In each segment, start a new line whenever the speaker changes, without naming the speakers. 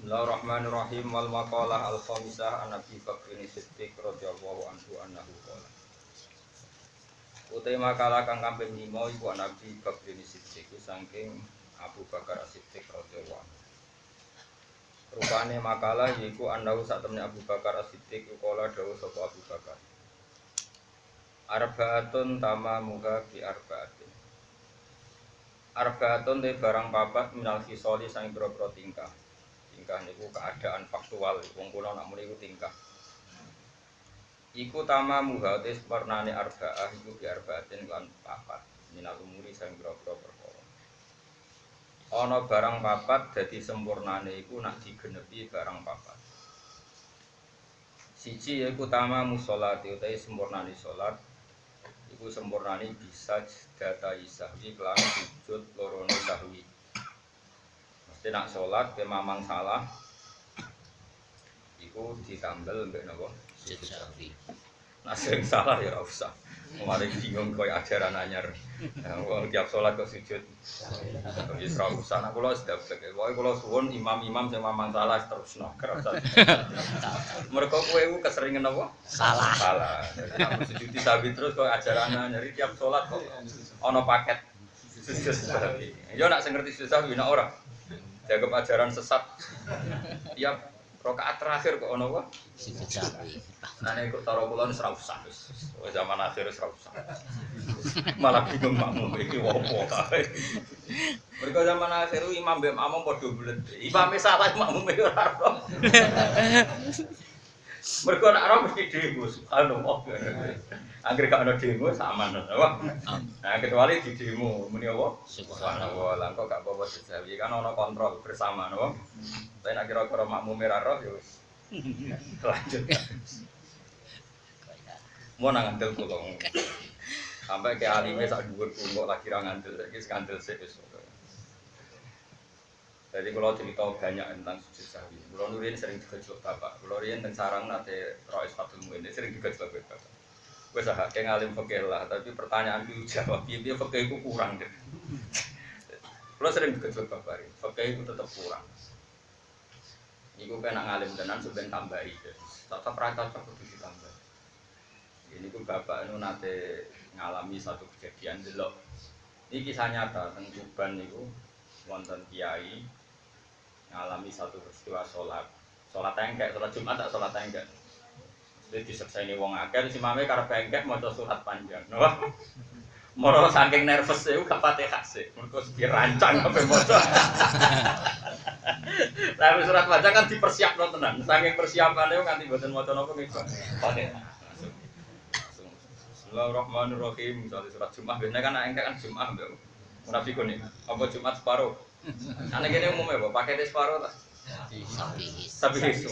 Bismillahirrahmanirrahim wal maqalah al khamisah an Abi Bakr Siddiq radhiyallahu anhu annahu qala. Utai makalah kang kaping 5 iku an Abi Bakr Siddiq saking Abu Bakar Siddiq radhiyallahu anhu. Rupane makalah yaiku annahu sak temne Abu Bakar Siddiq qala dawuh sapa Abu Bakar. Arbaatun tamamuha bi arbaatin. Arbaatun te barang papat minal khisali sang boro-boro tingkah. Tingkah niku keadaan faktual, wong kula nak muni iku tingkah. Iku tamamuha te warnane arbaah iku bi arbaatin lan papat. Minal umuri sang boro-boro perkara. Ana barang papat dadi sempurnane iku nak digenepi barang papat. Siji yaiku tamamu sholati utahe sempurnane salat. Iku sempurnane bisa data isahwi kelan sujud lorone sahwi. Mesti nak sholat ke mamang salah iku ditambel mbek napa sujud sahwi. Nah sing salah ya ora usah. Mari bingung koyo ajaran anyar. Wong tiap sholat kok sujud. Wis ora usah. Nah kula sedap pokoke kula suwun imam-imam sing mamang salah terusno kerasa. Mergo kowe iku keseringan apa? Salah. Nek sujud sahwi terus kok ajaran anyar tiap sholat kok ana paket sujud sahwi. Ya nek sing ngerti sujud sahwi nek ora jaga ajaran sesat. Tiap rakaat terakhir kok ana apa? Sujud sahwi. Nah nek kok cara kula wis ora usah wis. Zaman akhir wis ora usah. Malah bingung makmum iki opo kae. Mergo zaman akhir imam mbek makmum padha bulet. Imame salah makmume ora ora. Mergo nek ora mesti demo subhanallah. Angger gak ana demo saman apa? Nah kecuali di demo muni apa? Subhanallah. Lah kok gak apa-apa sejawi kan ana kontrol bersama napa? Tapi nek kira-kira makmume ora roh ya wis. Lanjut. Mau nangandel kula. Sampai ke alime sak dhuwur kula lagi ra ngandel saiki skandel sik wis. Jadi kalau cerita banyak tentang sujud sahwi. Kalau nurin sering digojlok bapak. Kalau riyen teng sarang nate Rois Fatul Muin sering digojlok bapak. Wes ah keng alim fikih lah, tapi pertanyaan ku jawab piye fikih ku kurang deh. Kalau sering digojlok bapak, fikih ku tetap kurang. Iku kena ngalim tenan sampeyan tambahi. Tetap ra cocok kudu ditambah. Ini pun bapak itu nate ngalami satu kejadian delok. Ini kisah nyata teng Tuban niku wonten kiai ngalami satu peristiwa sholat engkek, sholat Jumat tak sholat engkek. Jadi disekseni wong akeh si mame karep engkek maca surat panjang. Wah. Moro saking nervous e gak Fatihah sik. Mergo dirancang sampe maca. Tapi surat panjang kan dipersiapno tenan. Saking persiapane nganti mboten maca napa nggih Fatihah. Bismillahirrahmanirrahim. Misalnya surat Jumat, biasanya kan engkek kan Jumat mbak. Munafikun nih, apa Jumat separuh? Aneh gini umumnya, pakai des separuh tak? Sabihis,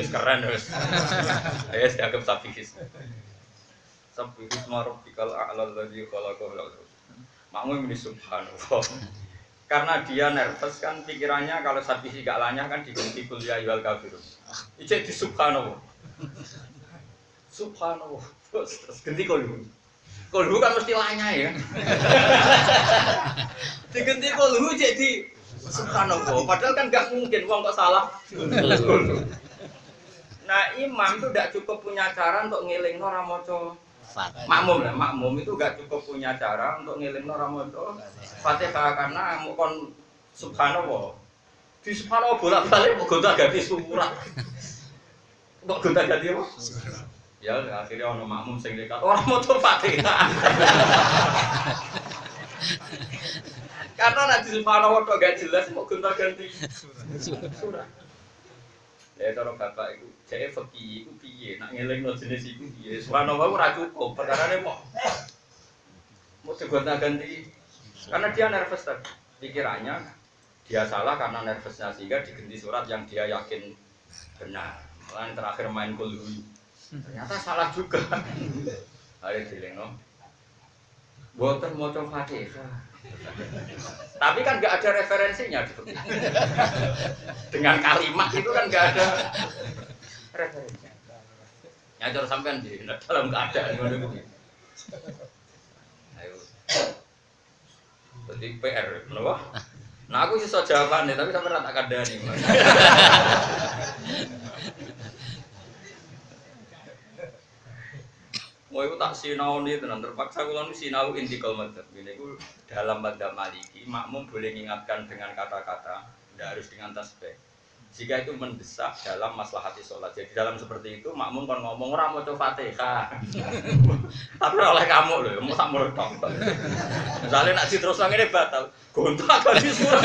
keren wes. Ayo dianggap sabihis. Sabihis marobikal a'lal ladzi khalaqahu terus. Makmum ini subhanallah. Karena dia nervous kan pikirannya kalau sabihis gak lanyah kan diganti kul ya ayyuhal kafirun. Ijek di subhanallah. Subhanallah. Terus ganti kolhu. Kolhu kan mesti lanya ya. Diganti kolhu jadi subhanallah. Padahal kan nggak mungkin wong kok salah. Nah imam itu tidak cukup punya cara untuk ngelingno ora maca makmum lah. Makmum itu nggak cukup punya cara untuk ngelingno ora maca Fatihah karena kon subhanallah. Di subhanallah bolak-balik kok gonta-ganti surat. Kok gonta-ganti apa? Ya akhirnya ono makmum sing nekat ora maca Fatihah. Karena nek subhanallah kok gak jelas mau gonta-ganti surah. Ya cara bapak iku jeke fikih iku piye nak ngelingno jenis iku piye. Subhanallah ora cukup, perkarane mau digonta-ganti. Karena dia nervous tadi. Pikirannya dia salah karena nervousnya sehingga diganti surat yang dia yakin benar. Malah yang terakhir main kulhu. Ternyata salah juga. Hari dilengno. Boten maca Fatihah. Tapi kan enggak ada referensinya gitu. Dengan kalimat itu kan enggak ada referensinya. Nyajor sampean di dalam keadaan ngono kuwi. Ayo. Jadi PR, kenapa? Nah aku iso jawabannya tapi sampe ra tak kandhani. Mau itu tak sinau nih tenan terpaksa kalau nu sinau intikal madzhab. Ini ku dalam madzhab Maliki makmum boleh mengingatkan dengan kata-kata, tidak harus dengan tasbih. Jika itu mendesak dalam maslahati sholat. Jadi dalam seperti itu makmum kan ngomong ora maca Fatihah. Tapi oleh kamu loh, mau tak meretok. Misalnya nak terus ini batal, gontak kan disuruh.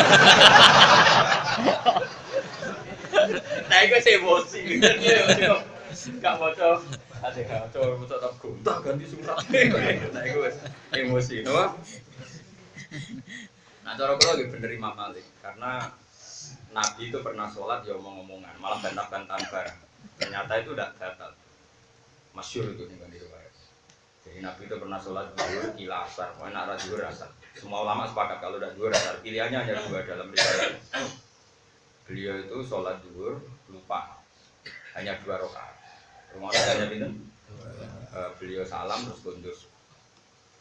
Nah itu emosi. Gak maca Fatihah, coba tetap gontak ganti surat. Nah itu emosi, no? Nah cara kula lagi bener Imam Malik karena Nabi itu pernah sholat ya omong-omongan, malah bantah-bantahan barang. Ternyata itu tidak batal. Masyhur itu nih kan riwayat. Jadi Nabi itu pernah sholat zuhur, ila asar, mau nak zuhur asar. Semua ulama sepakat kalau tidak zuhur asar, pilihannya hanya dua dalam riwayat. Beliau itu sholat zuhur lupa, hanya 2 rakaat. Rumah hanya bintang. Beliau salam terus kundur.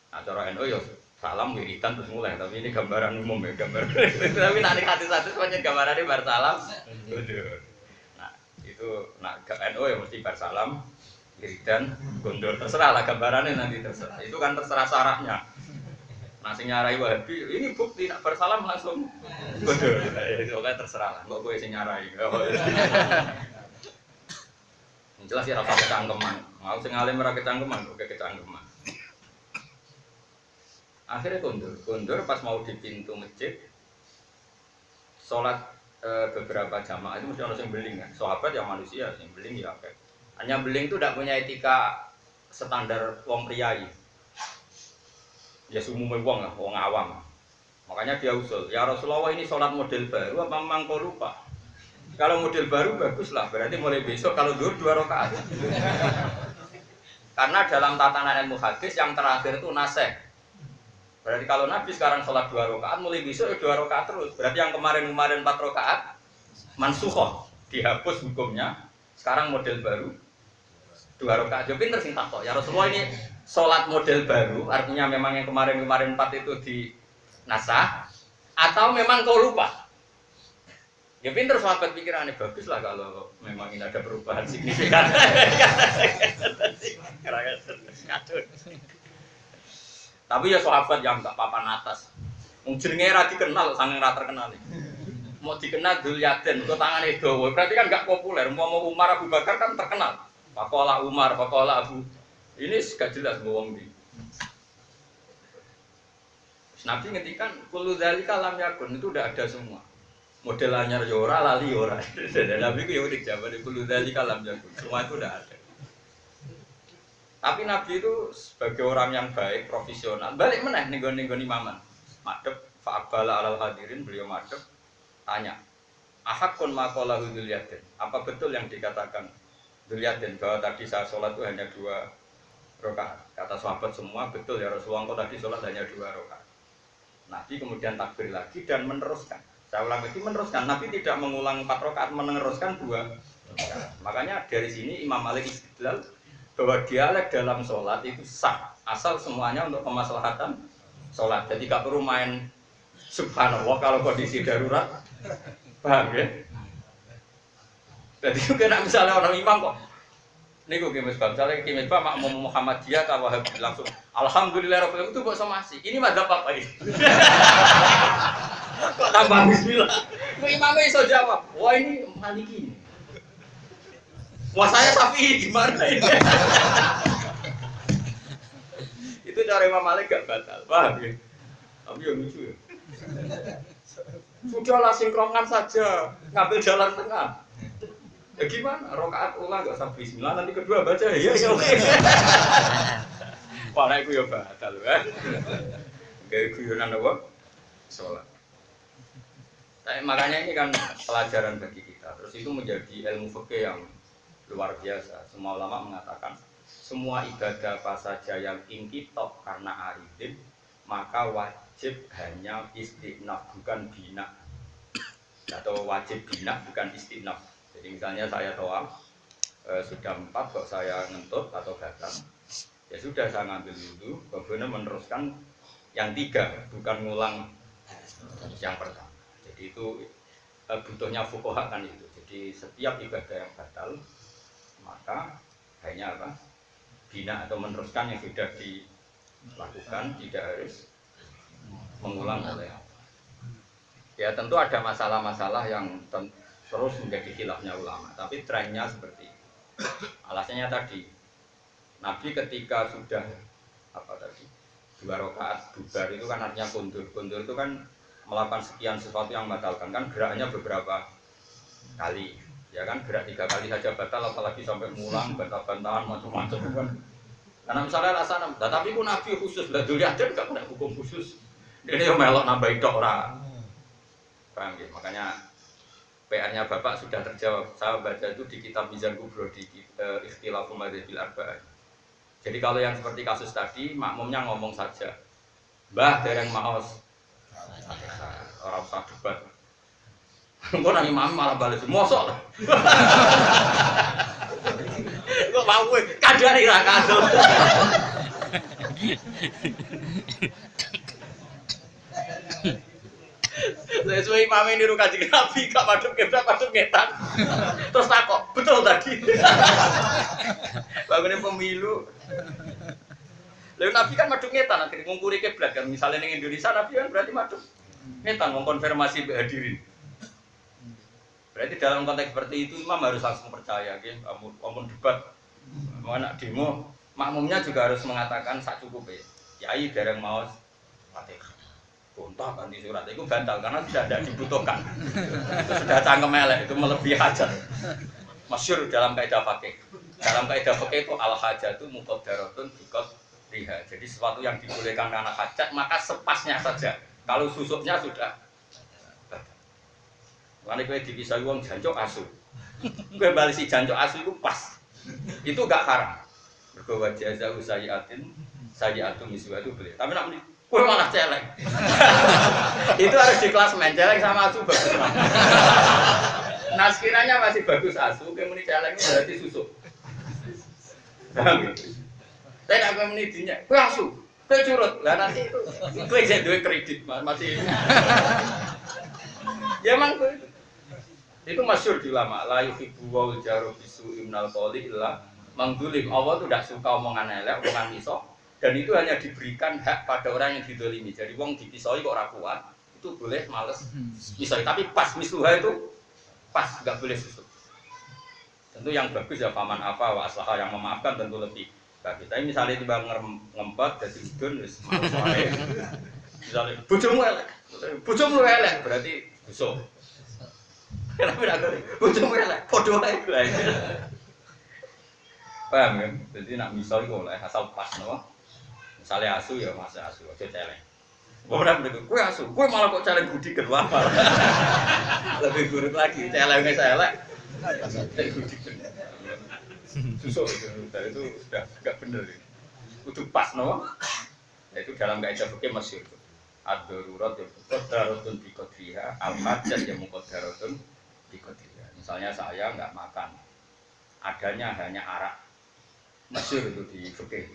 Nah cara NU ya salam wiridan terus mulai, tapi ini gambaran umum ya, gambar. Tapi nanti hati-hati semuanya gambarannya bar salam, gondor. Nah itu nak NU ya mesti bar salam, wiridan, gondor. Terserah lah gambarannya nanti terserah. Itu kan terserah sarahnya. Nah sing nyarai Wahabi, ini bukti nak bar salam langsung gondor. Itu kan terserah lah. Kok gue sing nyarai. Jelas ya rasa kecangkeman. Mau sing alim ora kecangkeman, kok kecangkeman. Akhirnya kondur pas mau di pintu masjid sholat beberapa jamaah itu mesti orang yang beling kan, sahabat yang manusia yang beling ya apa? Hanya beling itu tidak punya etika standar wong priayi, ya umumnya wong lah, wong awam. Makanya dia usul, ya Rasulullah ini sholat model baru apa memang kau lupa? Kalau model baru bagus lah, berarti mulai besok kalau 2 rakaat. Karena dalam tatanan ilmu hadis yang terakhir itu naseh. Berarti kalau Nabi sekarang sholat 2 rakaat, mulai besok 2 rakaat terus. Berarti yang kemarin 4 rakaat mansukhoh, dihapus hukumnya. Sekarang model baru 2 rakaat. Jadi pinter sing takok. Ya Rasulullah ini sholat model baru, artinya memang yang kemarin 4 itu di nasah, atau memang kau lupa? Ya pinter sahabat pikirannya bagus lah kalau memang ini ada perubahan signifikan. Tapi ya sahabat yang tak papan atas. Wong jenenge ra dikenal sange ra terkenal. Mau dikenal Dzulyaden, kok tangane dawa. Berarti kan enggak populer. Mau Umar Abu Bakar kan terkenal. Faqala Umar, faqala Abu. Ini gak jelas wong iki. Nabi ngendikan kullu dzalika lam yakun, itu udah ada semua. Model anyar yo ora, lali yo ora. Nabi ku yo dijawab kullu dzalika lam yakun. Semua itu udah ada. Tapi Nabi itu sebagai orang yang baik, profesional, balik meneh ning gone imaman. Madhep fa'abala alal hadirin, beliau madhep tanya. Ahakun maqalahu Dzulyaden. Apa betul yang dikatakan Dzulyaden bahwa tadi saya sholat itu hanya 2 rakaat? Kata sahabat semua betul ya Rasulullah, kok tadi sholat hanya 2 rakaat. Nabi kemudian takbir lagi dan meneruskan. Saya ulang lagi meneruskan. Nabi tidak mengulang 4 rakaat, meneruskan 2 rakaat. Makanya dari sini Imam Malik istidlal bahwa dialek dalam sholat itu sah asal semuanya untuk kemaslahatan sholat. Jadi gak perlu main subhanallah kalau kondisi darurat, paham ya? Jadi kena misalnya orang imam kok niku ki misbah, misalnya ki misbah makmum Muhammadiyah ta Wahabi langsung alhamdulillah rabbil alamin itu kok sama sih. Ini madzhab apa ini? Kok tambah bismillah. Kok imamnya iso jawab, wah ini Maliki. Wah saya Syafi'i gimana ini? Itu cara Imam Malik gak batal, paham ya? Tapi yang lucu ya. Sudahlah sinkronkan saja, ngambil jalan tengah. Ya gimana? Rakaat ulang gak sampai bismillah, nanti kedua baca ya oke. Wah itu ya batal kan? Kayak guyonan apa? Sholat. Tapi makanya ini kan pelajaran bagi kita. Terus itu menjadi ilmu fikih yang luar biasa. Semua ulama mengatakan semua ibadah apa saja yang inkitok karena aridin maka wajib hanya istinaf bukan bina, atau wajib bina bukan istinaf. Jadi misalnya saya tawaf sudah 4 kok saya ngentut atau gatal, ya sudah saya ngambil wudhu, kemudian meneruskan yang 3 bukan ngulang yang pertama. Jadi itu butuhnya fuqaha kan itu. Jadi setiap ibadah yang batal maka hanya apa? Bina atau meneruskan yang sudah dilakukan, tidak harus mengulang oleh. Ya tentu ada masalah-masalah yang terus menjadi khilafnya ulama, tapi trennya seperti itu. Alasannya tadi, Nabi ketika sudah apa tadi 2 rakaat bubar itu kan artinya kundur. Kundur itu kan melakukan sekian sesuatu yang membatalkan, kan geraknya beberapa kali. Ya kan gerak 3 kali saja batal, apalagi sampai mulang, bantah-bantahan macam-macam kan. Karena misalnya alasan, tapi pun Nabi khusus, lah dulu aja nggak punya hukum khusus. Ini yang melok nambahin dok orang. Paham ya? Makanya PR-nya Bapak sudah terjawab. Saya baca itu di kitab Mizan Kubro di Ikhtilaful Madzabil Arba'ah. Jadi kalau yang seperti kasus tadi, makmumnya ngomong saja, Mbah dereng maos, orang usah debat. Kok nang imam malah bales, mosok. Kok mau kowe kadane ra kadol. Sesuai imam ini niru Kanjeng Nabi, gak madhep kiblat, madhep ngetan. Terus takok, betul tadi. Bangune pemilu. Lalu Nabi kan madhep ngetan, akhirnya ngungkuri kiblat kan. Misalnya ning Indonesia Nabi kan berarti madhep ngetan mengkonfirmasi hadirin. Berarti dalam konteks seperti itu imam harus langsung percaya, gitu. Amun debat, mau anak demo, makmumnya juga harus mengatakan sak cukupe. Yai dereng maos Fatihah. Gontah ganti surat itu bantal karena sudah tidak dibutuhkan. Itu sudah cangkem elek, itu melebihi hajat. Masyhur dalam kaidah fikih. Dalam kaidah fikih itu al hajatu muqaddaratun biqadriha. Jadi sesuatu yang dibolehkan karena hajat maka sepasnya saja. Kalau susuknya sudah Lalu kowe dipisah wong jancuk asu. Kowe bali si jancuk asu itu pas. Itu enggak haram. Mergo wajah jauh sayiatun miswatu boleh. Tapi nak muni kowe malah celeng. Itu harus di kelas main celeng sama asu bagus. Nah sekiranya masih bagus asu, kowe muni celeng itu berarti susuk. Saya nak kowe muni dinya, kowe asu. Kowe curut. Lah nanti itu kowe jek duwe kredit masih. Ya emang itu masyhur di ulama la yuhibbu wal jaru bisu imnal qoli illa mangdulim. Allah itu tidak suka omongan elek, omongan iso, dan itu hanya diberikan hak pada orang yang didolimi. Jadi wong dipisoi kok ora kuat, itu boleh males pisoi, tapi pas misluha itu pas, nggak boleh susuk. Tentu yang bagus ya paman apa wa aslaha, yang memaafkan tentu lebih bagus. Tapi misalnya tiba ngempet jadi idun wis males wae. Misalnya bojomu elek berarti busuk. Kenapa tidak bojomu elek? Padha wae. Paham kan? Jadi nak misal iku oleh asal pas no. Misale asu ya mas asu aja celeng. Ora begitu. Kowe asu, kowe malah kok celeng budi kedua malah. Lebih buruk lagi, celenge elek. Budi kedua. Susuk itu sudah enggak benar itu. Kudu pas no. Itu dalam kaidah fikih masyhur. Ad-darurat ya muqaddaratun bi qadriha, al-hajat ya muqaddaratun bi qadriha. Misalnya saya enggak makan, adanya hanya arak. Masyhur itu di fikih.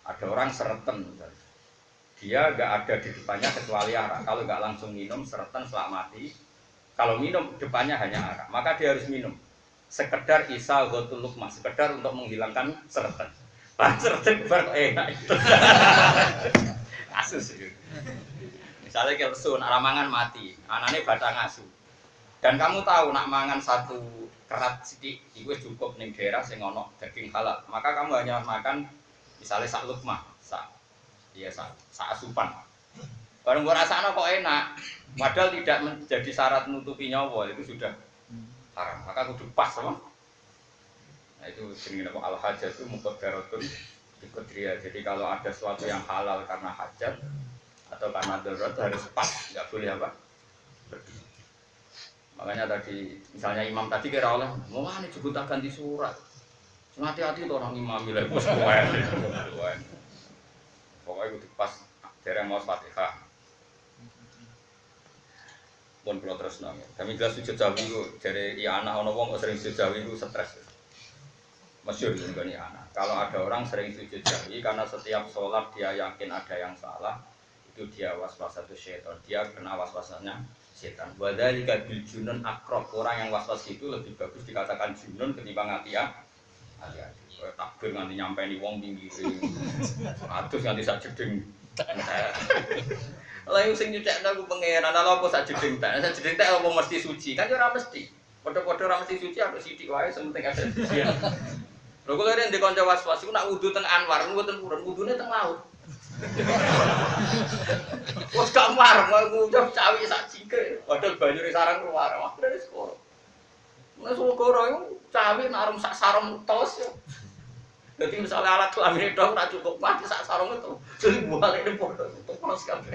Ada orang sereten misalnya. Dia enggak ada di depannya kecuali arak. Kalau enggak langsung minum sereten selak mati. Kalau minum depannya hanya arak, maka dia harus minum. Sekedar isa ghatul luqmah, sekedar untuk menghilangkan sereten. Sereten bar enak. Kasus itu. Misalnya kelsun, aramangan mati, anaknya batang asu. Dan kamu tahu nak mangan satu kerat sidik, itu cukup ning daerah sing ono daging halal. Maka kamu hanya makan misalnya sak lukmah, sak asupan. Barang gua rasanya kok enak, padahal tidak menjadi syarat menutupi nyawa, itu sudah haram. Maka kudu pas sama. Nah itu jenenge apa al-hajat itu muqaddaratun bi qadriha. Jadi kalau ada sesuatu yang halal karena hajat atau karena darurat harus pas, nggak boleh apa? Makanya tadi misalnya imam tadi kira oleh mau nih jebut ganti surat. Hati-hati tuh orang imam bilang bos kowen. Pokoknya itu pas dereng mau Fatihah. Pun kalau terus nang. Kami jelas sujud jahwi itu dari anak ono wong sering sujud jahwi itu stres. Masyhur itu kan anak. Kalau ada orang sering sujud jahwi karena setiap sholat dia yakin ada yang salah, itu dia waswas satu syaitan, dia kena waswasannya setan. Wadzalika bil junun akrab, orang yang waswas itu lebih bagus dikatakan junun ketimbang hati-hati. Takbir nganti nyampeni wong pinggir. Atus nganti sak jeding. Lah yang sing nyucekno ku pangeran, lha apa sak jeding tak? Sak jeding tak apa mesti suci? Kan ora mesti. Padha-padha ora mesti suci, aku sithik wae sementing ada suci. Lho kok leren di kanca was-was iku nak wudu teng Anwar, mboten purun, wudune teng laut. Wes gak marem, ngucap cawi sak cingkre. Padahal banyune sarang keluar, wah dari sekolah. Mas Wogoro itu cawi narum sak sarung tos ya. Jadi misalnya alat kelamin itu ora cukup mati sak sarung itu. Jadi balik di foto tos kabeh.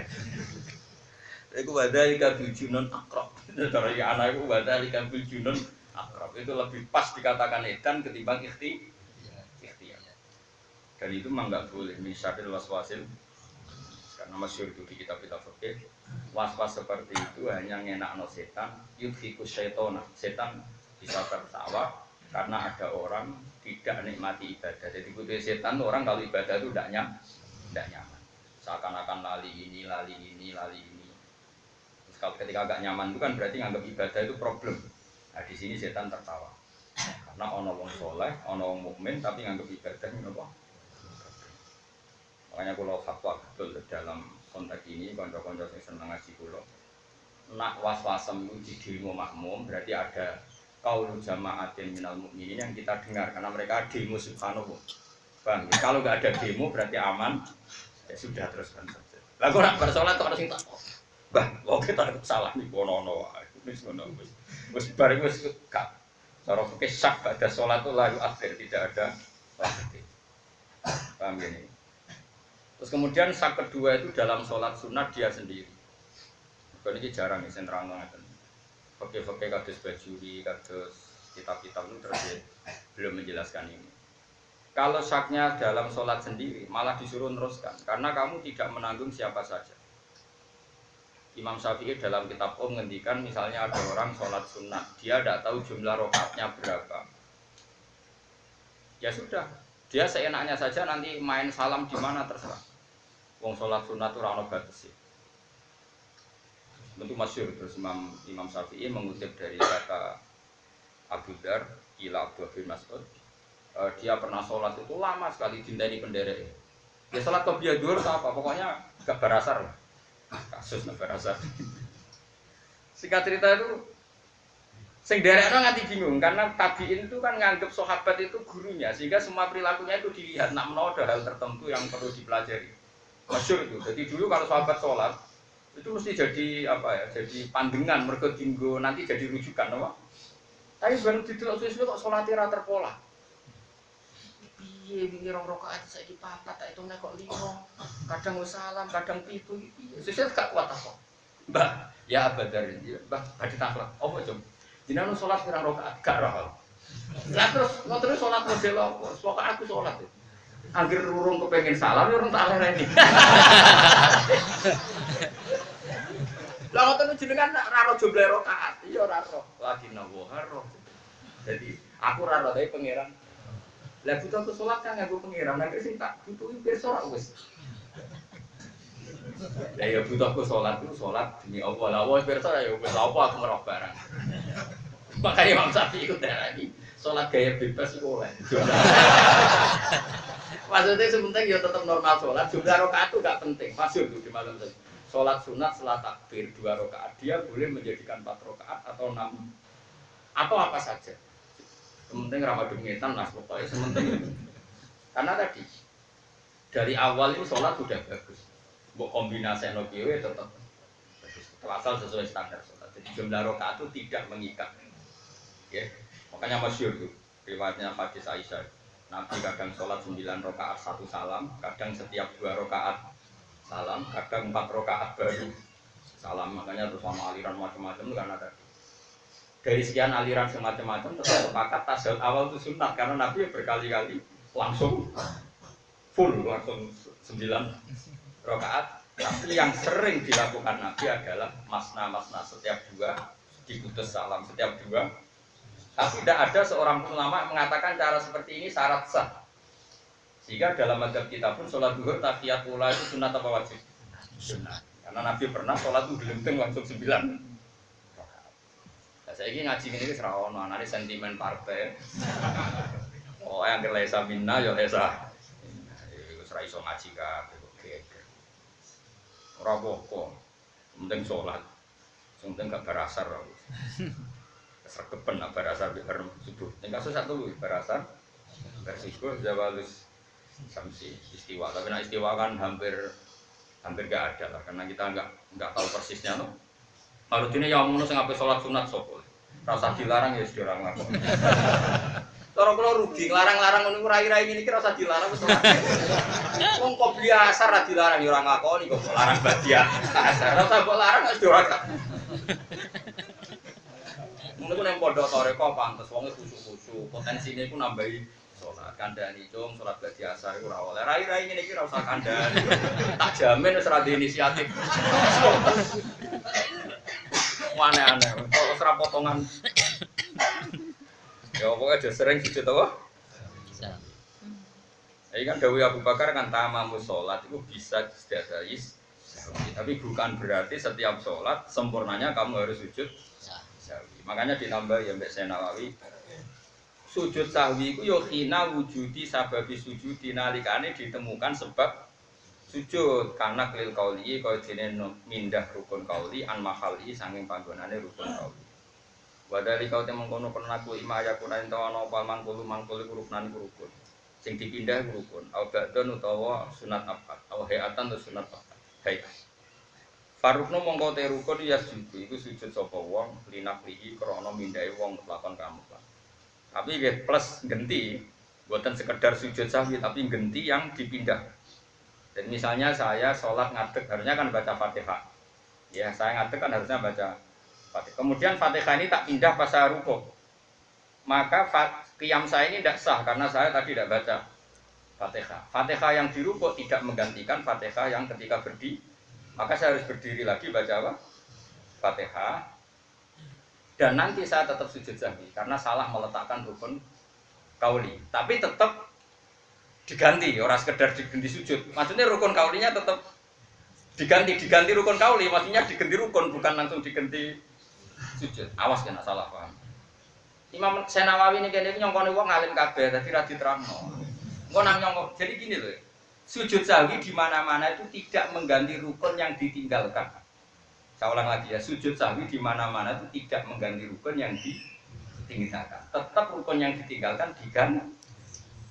Iku wadhalika bil junun akrab. Dari anak iku wadhalika bil junun akrab. Itu lebih pas dikatakan edan ketimbang ikhtiyar. Dan itu memang enggak boleh misyaril waswasil. Karena masyhur itu di kitab-kitab fikih. Was-was seperti itu hanya ngenakno setan, yudhikus syaitona. Setan bisa tertawa karena ada orang tidak nikmati ibadah. Jadi ikuti setan orang kalau ibadah itu tidak nyaman. Seakan-akan lali ini. Terus kalau ketika agak nyaman itu kan berarti nganggap ibadah itu problem. Nah di sini setan tertawa. Karena ono wong soleh, ono wong mukmin tapi nganggap ibadah ini apa? Makanya kalau fatwa betul dalam konteks ini konco-konco yang senang ngaji kulo. Nak was-wasem itu di dirimu makmum berarti ada qaulu jama'atin minal mukminin yang kita dengar karena mereka demo subhanallah. Bang, kalau nggak ada demo berarti aman. Ya sudah teruskan saja. Lah kok nak bersolat kok ada sing tak. Bang, kok kita salah nih kono-kono wae. Wis ngono wis. Wis bareng wis gak. Cara fikih sah pada salat itu layu akhir tidak ada wajib. Paham gini? Terus kemudian sak kedua itu dalam sholat sunat dia sendiri. Kalau ini jarang nih sentrang banget. Fakih-fakih kados bajuri, kados kitab-kitab itu terus belum menjelaskan ini. Kalau saknya dalam sholat sendiri malah disuruh teruskan karena kamu tidak menanggung siapa saja. Imam Syafi'i dalam kitab ngendikan misalnya ada orang sholat sunat, dia tidak tahu jumlah rakaatnya berapa. Ya sudah, dia seenaknya saja nanti main salam di mana terserah. Wong sholat sunat itu rano batas sih. Tentu masyhur terus Imam Syafi'i mengutip dari kata Abu Dar, Ila Abdullah bin Mas'ud. Dia pernah sholat itu lama sekali dinteni penderek. Dia sholat qobliyah dhuhur atau apa? Pokoknya gak berasar lah. Kasus gak berasar. Singkat cerita itu, sing derekno nganti bingung karena tabiin itu kan nganggep sahabat itu gurunya sehingga semua perilakunya itu dilihat. Nak menawa ada hal tertentu yang perlu dipelajari. Masyhur itu. Jadi dulu kalau sahabat sholat itu mesti jadi apa ya? Jadi pandangan mergo dinggo nanti jadi rujukan, apa? Tapi baru didelok suwe-suwe kok salate ra terpola. Piye wingi rong rakaat saiki papat tak hitungnya kok 5. Kadang wis salam, kadang 7 piye. Sesuk gak kuat apa. Mbah, ya abadar ya, Mbah, badhe takhlak. Apa, Jom? Jenengan salat pirang rakaat gak roh. Lah terus ngoten salat model apa? Pokoke aku salat. Angger urung kepengen salam ya urung tak lereni. Lah ngoten jenengan ra ro jumlah rakaat, iya ora ro. Lagi nawa ro. Jadi aku ora ro tapi pangeran. Lah butuh ke salat kan nganggo pangeran, nek sing tak butuhi pirsa wis. Lah ya butuh ke salat itu salat demi Allah. Lah wis pirsa ya wis apa aku merok barang. Makanya Imam Syafi'i ikut darani salat gaya bebas iku oleh. Maksudnya sebentar ya tetap normal sholat, jumlah rakaat itu gak penting. Masyhur itu di malam tadi. Sholat sunat setelah takbir 2 rakaat, dia boleh menjadikan 4 rakaat atau 6 atau apa saja. Sementing ramadhan ngetan lah pokoknya sementing. Karena tadi dari awal itu sholat sudah bagus. Mbok kombinasi nokiwe tetap bagus. Asal sesuai standar sholat. Jadi jumlah rakaat itu tidak mengikat. Ya, makanya masyhur itu riwayatnya hadis Aisyah. Nabi kadang sholat 9 rakaat 1 salam, kadang setiap 2 rakaat salam, kadang 4 rakaat baru salam. Makanya terus sama aliran macam-macam itu kan ada. Dari sekian aliran semacam-macam tetap sepakat tasyahud awal itu sunat karena Nabi berkali-kali langsung full langsung 9 rakaat. Tapi yang sering dilakukan Nabi adalah masna setiap 2 diputus salam, setiap 2. Tapi tidak ada seorang ulama mengatakan cara seperti ini syarat sah. Sehingga dalam mazhab kita pun sholat zuhur tahiyat ula itu sunat apa wajib? Sunnah. Karena Nabi pernah sholat tuh gelenteng langsung 9. Nah, saya ini ngaji ini serah ono, nanti sentimen partai. Oh, yang kelesa minna ya lesa. Itu serah iso ngaji kabeh kok geger. Ora apa-apa. Penting sholat. Penting gak berasar. Sergepen nak berasar di bareng subuh. Yang kasus satu berasar. Bersubuh zawalus samsi istiwa. Tapi nak istiwa kan hampir gak ada lah, karena kita nggak tahu persisnya no. Kalau ini yang ngono sing ape sholat sunat sopo, rasa dilarang ya sudah orang lakon. Kalau rugi, larang-larang ngono rai-rai ini kira rasa dilarang betul. Wong kok biasa ra dilarang ya orang lakoni kok larang badia. Rasa kok larang wis ora. Ngono ku nang pondok toreko pantes wonge khusuk-khusuk, potensine ku nambahi sholat kandhani cung sholat badi asar iku ora oleh. Rai-rai ngene iki ora usah kandhani. Tak jamin wis ora di inisiatif. Aneh-aneh, kok ora potongan. Ya pokoknya aja sering sujud apa? Ini kan dawuh Abu Bakar kan tamamu sholat itu bisa distiadai. Tapi bukan berarti setiap sholat sempurnanya kamu harus sujud sahwi. Makanya ditambah ya Mbak Senawawi. Sujud sahwi itu yo khina wujudi sababi sujudi nalikane ditemukan sebab sujud karena kelil kauli kaya dene mindah rukun kauli an mahali saking panggonane rukun kauli. Wadali kau temengkono penaku imaya kunain tawana opal mangkulu rukunan rukun. Sing dipindah rukun. Au ba'don utawa sunat apa? Au hayatan atau sunat apa? Hayat. Farukno mongko te rukun ya sujud iku sujud sapa wong linaflihi krana mindahi wong lakon kamu. Tapi plus genti, buatan sekedar sujud sahwi, tapi genti yang dipindah. Dan misalnya saya sholat ngadeg, harusnya kan baca Fatihah. Ya, saya ngadeg kan harusnya baca Fatihah. Kemudian Fatihah ini tak pindah pas saya rukuk. Maka qiyam saya ini tidak sah karena saya tadi tidak baca Fatihah. Fatihah yang dirukuk tidak menggantikan Fatihah yang ketika berdiri. Maka saya harus berdiri lagi baca apa? Fatihah. Dan nanti saya tetap sujud sahwi karena salah meletakkan rukun kauli. Tapi tetap diganti, orang sekedar diganti sujud. Maksudnya rukun kaulinya tetap diganti rukun kauli. Maksudnya diganti rukun bukan langsung diganti sujud. Awas kena salah paham. Imam Senawawi ini kayaknya nyongkone wong ngalim kabeh, tapi ra diterangno. Engko nang nyongkok. Jadi gini loh. Sujud sahwi di mana-mana itu tidak mengganti rukun yang ditinggalkan. Saya ulang lagi ya, sujud sahwi di mana-mana itu tidak mengganti rukun yang ditinggalkan. Tetap rukun yang ditinggalkan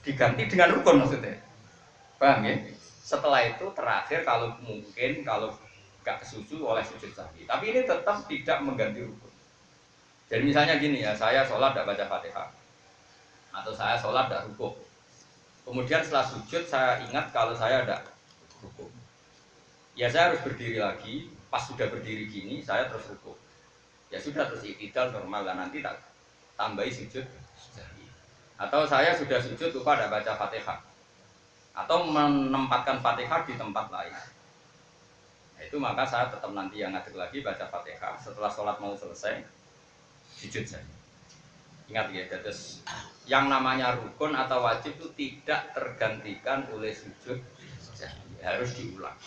diganti dengan rukun maksudnya. Paham ya? Setelah itu terakhir kalau mungkin kalau gak kesusu oleh sujud sahwi. Tapi ini tetap tidak mengganti rukun. Jadi misalnya gini ya, saya sholat tidak baca Fatihah. Atau saya sholat tidak rukuk. Kemudian setelah sujud saya ingat kalau saya tidak rukuk. Ya saya harus berdiri lagi. Pas sudah berdiri gini, saya terus rukuk. Ya sudah terus iktidal normal lah, nanti tak tambahi sujud. Atau saya sudah sujud lupa ada baca Fatihah. Atau menempatkan Fatihah di tempat lain. Nah, itu maka saya tetap nanti yang ngadeg lagi baca Fatihah. Setelah sholat mau selesai, sujud saja. Ingat ya, terus yang namanya rukun atau wajib itu tidak tergantikan oleh sujud. Harus diulang.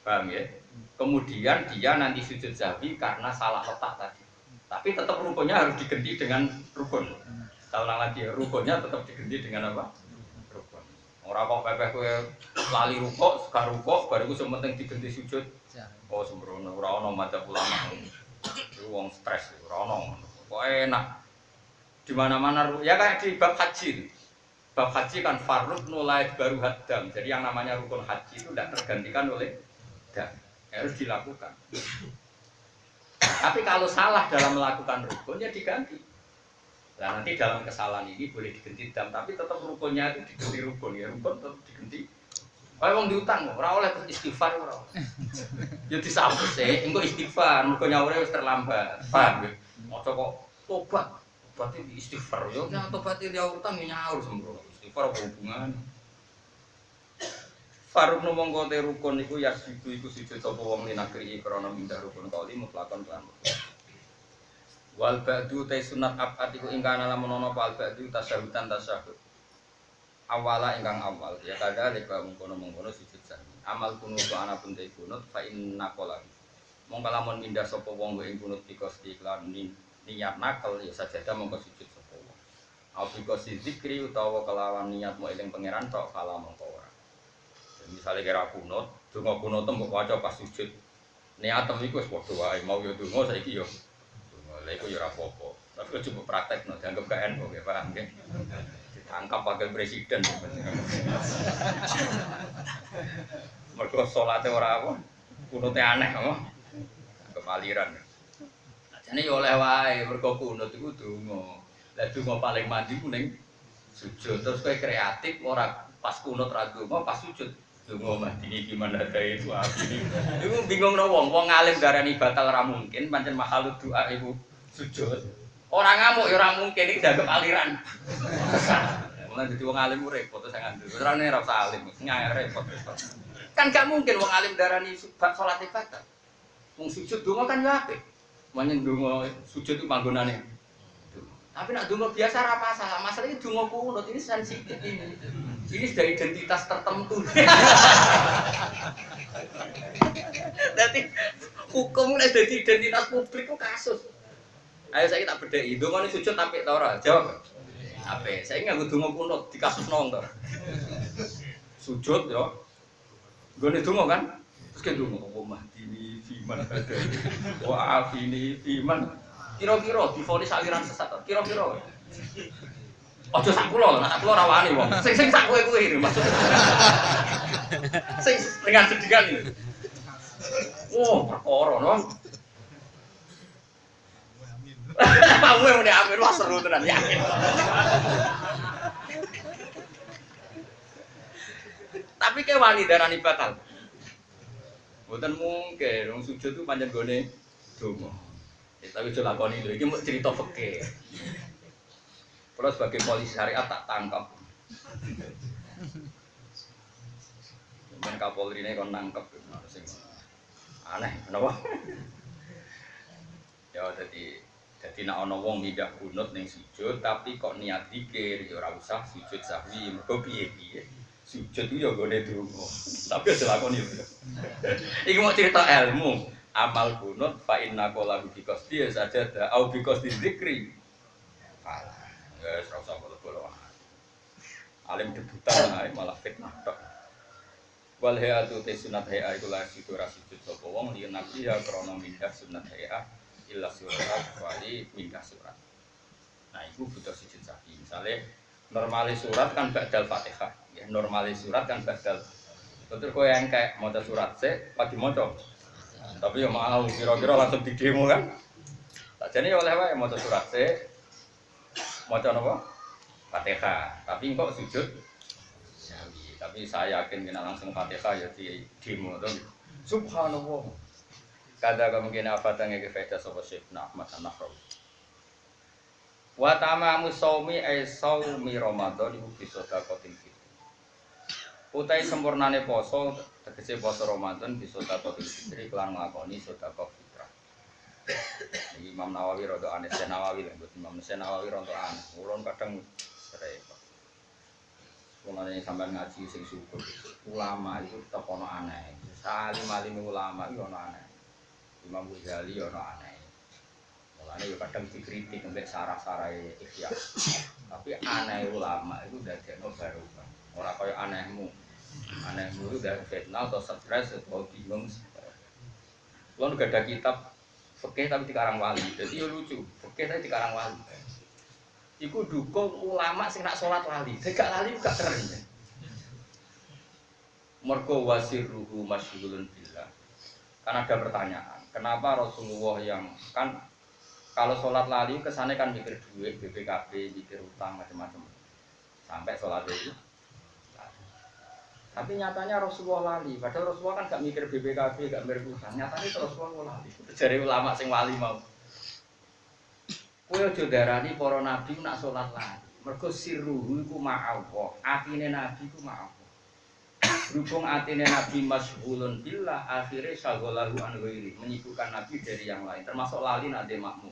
Paham ya? Kemudian dia nanti sujud sahwi karena salah letak tadi. Tapi tetap rukunnya harus diganti dengan rukun. Saya ulang lagi ya, rukunnya tetap diganti dengan apa? Rukun. Orang kok pepeh kowe lali rukuk, sekarang rukuk, baru itu penting diganti sujud. Oh sembrono, ora ono madzhab ulama. Itu wong stres, ora ono. Kok enak. Di mana-mana ya kayak di bab haji. Bab haji kan farud nulai baru hadam. Jadi yang namanya rukun haji itu tidak tergantikan oleh dam. Harus dilakukan. Tapi kalau salah dalam melakukan rukun ya diganti. Nah nanti dalam kesalahan ini boleh diganti dam, tapi tetap rukunnya itu diganti rukun ya, rukun tetap diganti. Kalau orang diutang, orang oleh istighfar orang. Ya disambut sih, engkau istighfar, rukunnya orang harus terlambat. Paham ya? Mau coba tobat, tobat itu istighfar. Ya tobat itu dia utang ya nyaur sembrono. Istighfar apa hubungan? Faruk mongko te rukun iku ya iku sujud sapa wong linagri krana mindah rukun kauli mutlakon kan. Wal ba'du te sunat abad iku ingkang ana lamun ana wal ba'du tasyahudan tasyahud. Awala ingkang awal ya kada lek mengkono-mengkono sujud sahwi. amal kunut ana pun te kunut fa inna qala mongko lamun pindah sapa wong ing kunut bikos iklan niat nakal ya sajadah mongko sujud sapa wong au bikos zikri utawa kelawan niat mau eling pangeran tok kala mongko ora misale kira kunut donga kunut mbok waca pas sujud niatem iku wis padha wae mau ya donga saiki ya donga lha iku ya ora apa-apa tapi coba praktekno dianggap gak NU ya paham nggih ditangkap wakil presiden mergo salate ora apa kunute aneh apa kemaliran jane yo oleh wae mergo kunut iku donga lah donga paling mandi ku ning sujud terus kowe kreatif ora pas kunut ra donga pas sujud donga mandi gimana dae itu abi iku bingung no wong alim darani batal ora mungkin pancen makhluk doa iku sujud ora ngamuk ya ora mungkin iki dianggap aliran mulane dadi wong alim ku repot sing ngandel ora ora usah alim nyai repot kan gak mungkin wong alim darani salat batal wong sujud donga kan yo apik menyen donga sujud itu panggonane tapi nak donga biasa ora masalah masalah iki donga kunut ini sensitif ini sudah identitas tertentu dadi hukum nek dadi identitas publik ku kasus ayo saya tak bedheki dongane sujud apik ta ora jawab apik saya nganggo donga kunut di kasus nong to sujud yo nggone donga kan terus ke donga apa mahdini fiman ada wa afini fiman kira-kira divonis aliran sesat kira-kira aja sak kula nek sak kula ora wani wong sing sak kowe kuwi maksud sing dengan sedikan ini oh perkara no kamu yang udah amin wah seru tenan yakin tapi kayak wani darani batal mboten mungkin wong sujud itu pancen gone donga tapi aja lakoni lho iki mau cerita fikih kalau sebagai polisi syariat tak tangkap men Kapolri ini kon nangkep sing aneh kenapa ya jadi nek ana wong pindah kunut ning sujud tapi kok niat zikir ya ora usah sujud sahwi mergo piye-piye sujud ku ya gone donga tapi aja lakoni lho iki mau cerita ilmu amal kunut fa inna qala bi qasdi saja au bi qasdi zikri ya ora usah bolo-bolo alim debutan malah fitnah tok wal hayatu te sunat haya iku la sujud sapa wong liyan nabi ya krana mindah sunat haya illa surat wali mindah surat nah itu butuh sujud sahwi misalnya normalis surat kan ba'dal Fatihah ya normalis surat kan ba'dal betul kowe yang kayak maca surat sik pagi maca tapi ya mau kira-kira langsung di demo kan sakjane oleh wae maca surat sik maca napa Fatihah tapi kok sujud sahwi tapi saya yakin kena langsung Fatihah ya di demo to subhanallah kada kemungkinan apa tangge kefaedah sapa Syekh Ahmad An-Nahrawi wa tamamu shaumi ay shaumi Ramadan iku bisa sedekatin fitri utai sempurnane poso tegese poso Ramadan bisa sedekatin fitri kelan nglakoni sedekah fitrah Imam Nawawi rada aneh Nawawi lho Imam Nawawi rada aneh ulun kadang repot mulane sampean ngaji sing syukur ulama itu tetep ana aneh salim-alim ulama itu ana aneh Imam Ghazali ono aneh. Mulane yo kadang dikritik nek sarah-sarahe ikhya. Tapi aneh ulama itu dadekno baru. Ora kaya anehmu. Anehmu itu dari fitnah atau stres atau bingung. Kulo gak ada kitab fikih tapi dikarang wali. Jadi yo lucu. Fikih tapi dikarang wali. Iku dukung ulama sing nak salat lali. Sing gak lali gak keren. Mergo wasirruhu masyghulun billah. Kan ada pertanyaan. Kenapa Rasulullah yang kan kalau sholat lali kesannya kan mikir duit, BPKB, mikir utang macam-macam sampai sholat itu. Tapi nyatanya Rasulullah lali. Padahal Rasulullah kan gak mikir BPKB, gak mikir utang. Nyatanya Rasulullah lali. Dari ulama sing wali mau. Kowe aja darani para nabi nak sholat lali. Mergo sirruhu iku ma'allah. Atine nabi iku ma'allah. Berhubung atine Nabi masyghulun billah akhirnya syaghalahu an ghairi menyibukkan Nabi dari yang lain termasuk lali nate makmum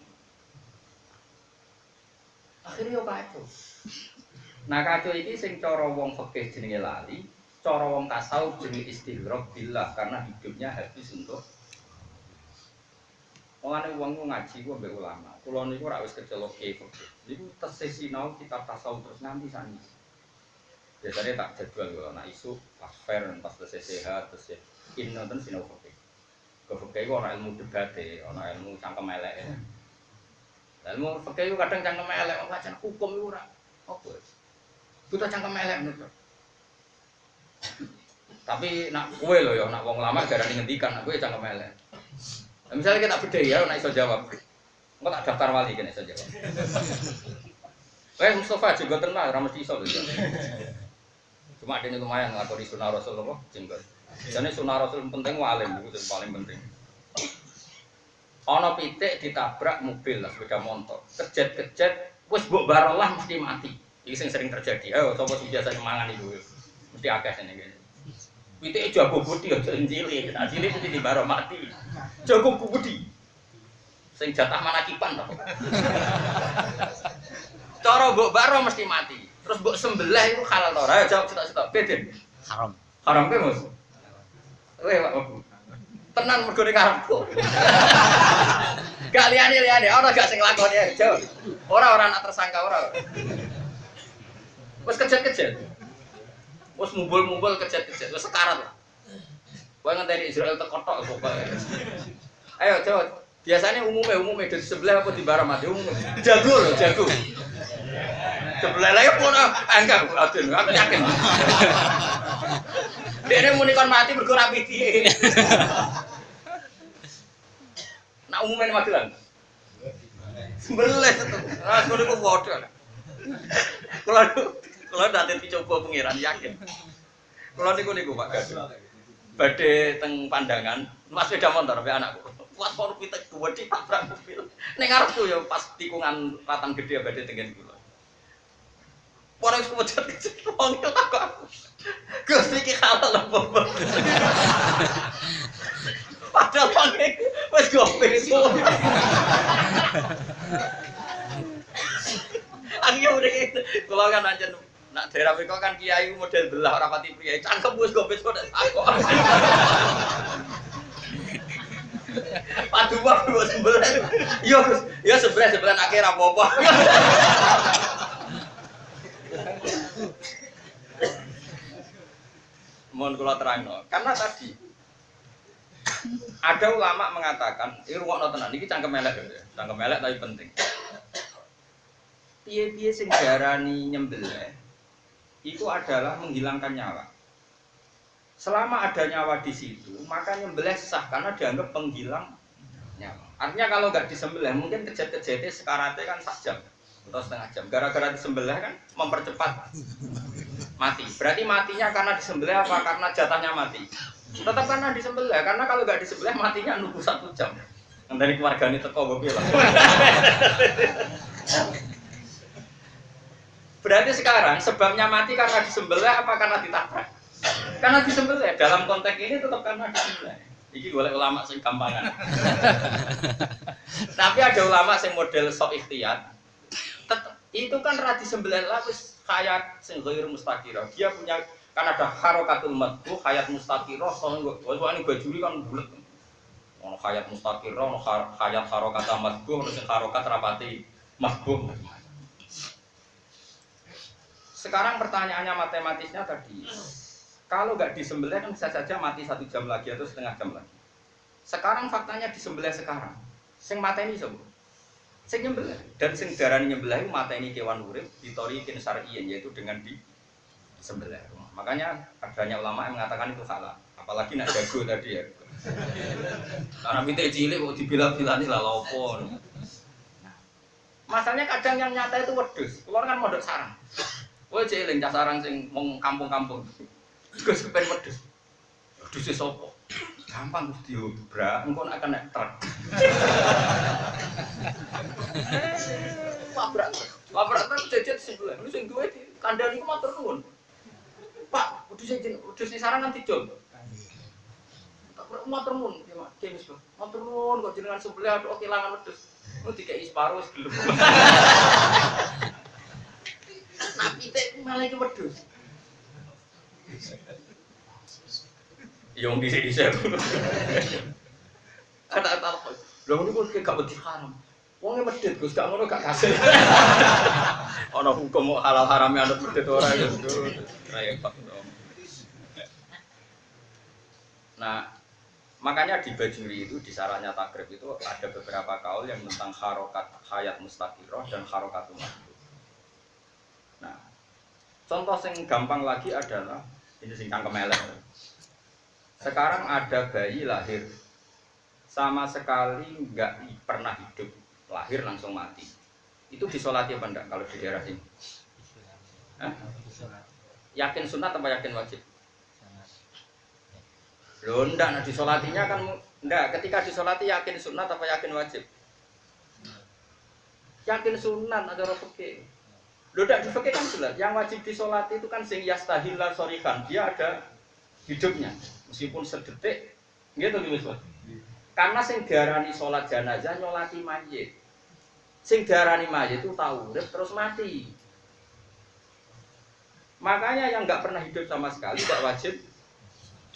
akhirnya yo kacau nah kacau iki sing cara wong fikih jenenge lali cara wong tasawuf jenenge istighraq billah karena hidupnya habis untuk mulane wong ngaji ku mbek ulama. Kula niku ora wis kecelok fikih. Niku tesih sinau kitab tasawuf terus nganti saniki. Biasanya tak jadwal kalau nak isu pas fair pas selesai sehat terus nonton sinau fikih. Fikih itu orang ilmu debat orang ilmu cangkem elek. Ilmu fikih itu kadang cangkem elek, macam hukum itu ora. Apa? Buta cangkem elek menurut. Tapi nak kowe lho ya nak wong lama garane ngendikan nak kowe cangkem elek. Misalnya kita beda ya nak iso jawab. Engko tak daftar wali kene iso jawab. Mustafa juga tenang, ora mesti iso lho. Cuma ada yang lumayan ngelakoni sunnah Rasul apa? Jenggot. Jadi sunnah Rasul penting walim, itu yang paling penting. Ono pitik ditabrak mobil lah, sepeda motor. Kejet-kejet, wis mbok barolah mesti mati. Ini yang sering terjadi. Ayo, coba biasa mangan itu. Mesti akeh ini. Pitik jago budi, aja cilik. Nah, cilik mesti dibaro mati. Jago budi. Sing jatah manakipan toh. Cara mbok baro mesti mati. Terus mbok sembelih itu halal to ora? Jawab cetok-cetok. Beden.
Haram.
Haram ke, Mas? Pak. Tenan mergo ning karepku. Gak liyane, ora gak sing lakoni. Jawab. Ora nak tersangka ora. Wis kejet-kejet. Wis mumbul-mumbul kejet-kejet. Wis sekarat lah. Kowe ngenteni Israel tekotok pokoke. Ayo, jawab. Biasanya umumnya di sebelah apa di barang mati umum. Jago loh, jago. Sebelah lagi pun enggak, aku yakin. Dia muni kon mati bergerak piti. Nak umumnya mati lan. Sebelah itu. Ah, kono ku bodoh. Kalau nanti dicoba pengiran yakin. Kalau niku Pak Gadung. Badhe teng pandangan, Mas sepeda motor be anakku. Kuat kono pitek gede tabrak mobil. Ning ngarepku ya pas tikungan ratan gede badhe tengen kula. Ora wis kecet wong itu takok aku. Gus iki halal apa? Padahal wong iki wis gope iso. Angge udah kula kan anjen nak daerah mriko kan kiai model belah ora pati priye. Cangkem wis gope kok takok. Padu wae kok sebelah. Yo, ya sebelah akhir apa-apa. Mohon kula terangno. Karena tadi ada ulama mengatakan, ini rungokno tenan iki cangkem elek ya. Cangkem elek tapi penting. Piye-piye sing diarani nyembelih itu adalah menghilangkan nyawa. Selama ada nyawa di situ, maka nyembelih sah karena dianggap penghilang nyawa. Artinya kalau nggak disembelih, mungkin kejet-kejetnya sekaratnya kan 1 jam atau setengah jam. Gara-gara disembelih kan mempercepat mati. Berarti matinya karena disembelih apa? Karena jatahnya mati. Tetap karena disembelih, karena kalau nggak disembelih matinya nunggu 1 jam. Yang dari keluarga ini teko gue bilang. Berarti sekarang sebabnya mati karena disembelih apa karena ditabrak? Karena disembelih. Dalam konteks ini tetap karena disembelih. Iki golek ulama sing gampangan. Tapi ada ulama sing model sok ikhtiyat. Itu kan ra disembelih lah wis hayat sing ghair mustaqirah. Dia punya kan ada harokatul madbuh, hayat mustaqirah, soalnya bajuri kan bulet. Ono hayat mustaqirah, ono hayat harokat madbuh, ono sing harokat rapati madbuh. Sekarang pertanyaannya matematisnya tadi, kalau nggak disembelih kan bisa saja mati 1 jam lagi atau setengah jam lagi. Sekarang faktanya disembelih sekarang, sing mateni sapa? Sing nyembelih dan sing darani nyembelih mateni kewan urip ditorikin syar'iyyan yaitu dengan disembelih. Makanya adanya ulama yang mengatakan itu salah, apalagi nak jago tadi ya. Karena pitik cilik kok dibilang-bilani lah lopo. Masalahnya kadang yang nyata itu wedhus, keluar kan mondok sarang. Kowe cek eling cah sarang sing wong kampung-kampung. Gus kepen wedhus. Wedhus sapa? Gampang Gus diobrak, engko nek kena truk. Labrak truk jejet sebelah. Lu sing duwe kandhani ku matur nuwun. Pak, wedhus sing sarang kan dijol. Tak matur nuwun, ya Mak. Demis, Bang. Matur nuwun kok jenengan sebelah aduh kelangan wedhus. Lu dikeki separo wis gelem. Nah, pitik malah iki wedhus. Yang dhisik-dhisik. Kata-kata apa? Lha ngono kok gak wedi haram. Wong medhit Gus gak ngono gak kasil. Ana hukum halal harame anut medhit ora ya. Repot. Nah, makanya di Bajuri itu di sarannya takrib itu ada beberapa kaul yang tentang harokat hayat mustaqirah dan harokatul makhluk. Nah, contoh yang gampang lagi adalah ini sing cangkem elek. Sekarang ada bayi lahir sama sekali nggak pernah hidup, lahir langsung mati. Itu disolati apa enggak kalau di daerah sini? Yakin sunat apa yakin wajib? Loh enggak, nah disolatinya kan enggak, ketika disolati yakin sunat apa yakin wajib? Yakin sunat ada orang fikih. Loh enggak di fikih kan jelas, yang wajib disolati itu kan sing yastahillah sorikan, dia ada hidupnya meskipun sedetik gitu gitu. Karena sing diarani sholat jenazah nyolati mayit. Sing diarani mayit itu tahu urip terus mati. Makanya yang enggak pernah hidup sama sekali enggak wajib.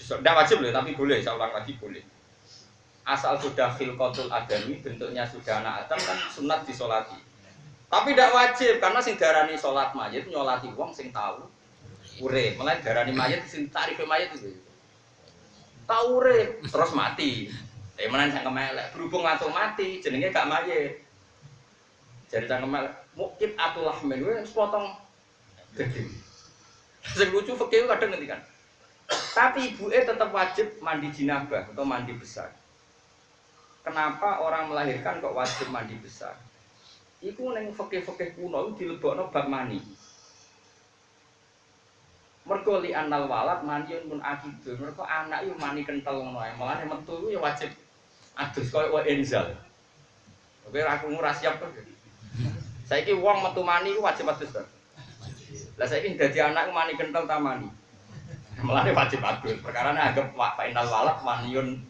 Tidak wajib loh, tapi boleh, saya ulang lagi boleh. Asal sudah khilqatul adami, bentuknya sudah anak Adam kan sunat disolati. Tapi tidak wajib, karena sing darani sholat mayit nyolati wong sing tahu urip. Mulai darani mayit sing tarif mayit itu. Tahu urip terus mati. Menan sang kemelek, berhubung langsung mati, jenenge gak mayit. Jadi sang kemelek, mukit atulah men, wis potong daging. Sing lucu fikih kadang ngendikan. Tapi ibunya tetap wajib mandi jinabah atau mandi besar. Kenapa orang melahirkan kok wajib mandi besar? Iku neng fikih-fikih kuno dilebokno bab mani. Mergo li anal walad maniun mun akidun. Mergo anak yo mani kental ngono ae. Mulane metu yo wajib adus koyo wa enzal. Oke aku ora siap to. Saiki wong metu mani ku wajib adus to. Lah saiki dadi anak mani kental ta mani. Mulane wajib adus. Perkarane anggap wa final walad maniun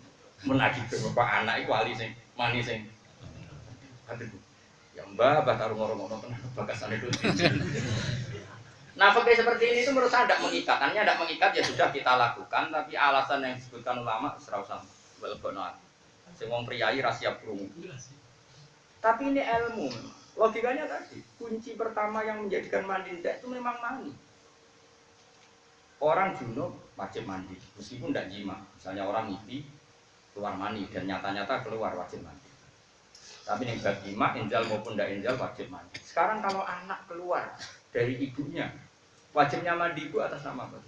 menagih bapak anak iku wali sing mani sing adus. Ya mbah taruh ngoro-ngoro tenan bakasane itu. Nah, fakih seperti ini itu menurut saya tidak mengikat. Hanya tidak mengikat ya sudah kita lakukan, tapi alasan yang disebutkan ulama serau sama. Welbono. Sing wong priyayi ra siap krungu. Tapi ini ilmu. Logikanya tadi, kunci pertama yang menjadikan mandi ndak itu memang mani. Orang junub wajib mandi, meskipun tidak jima. Misalnya orang mimpi keluar mani dan nyata-nyata keluar wajib mandi. Tapi yang bab jima, injal maupun tidak injal wajib mandi. Sekarang kalau anak keluar dari ibunya, wajibnya mandi itu atas nama apa?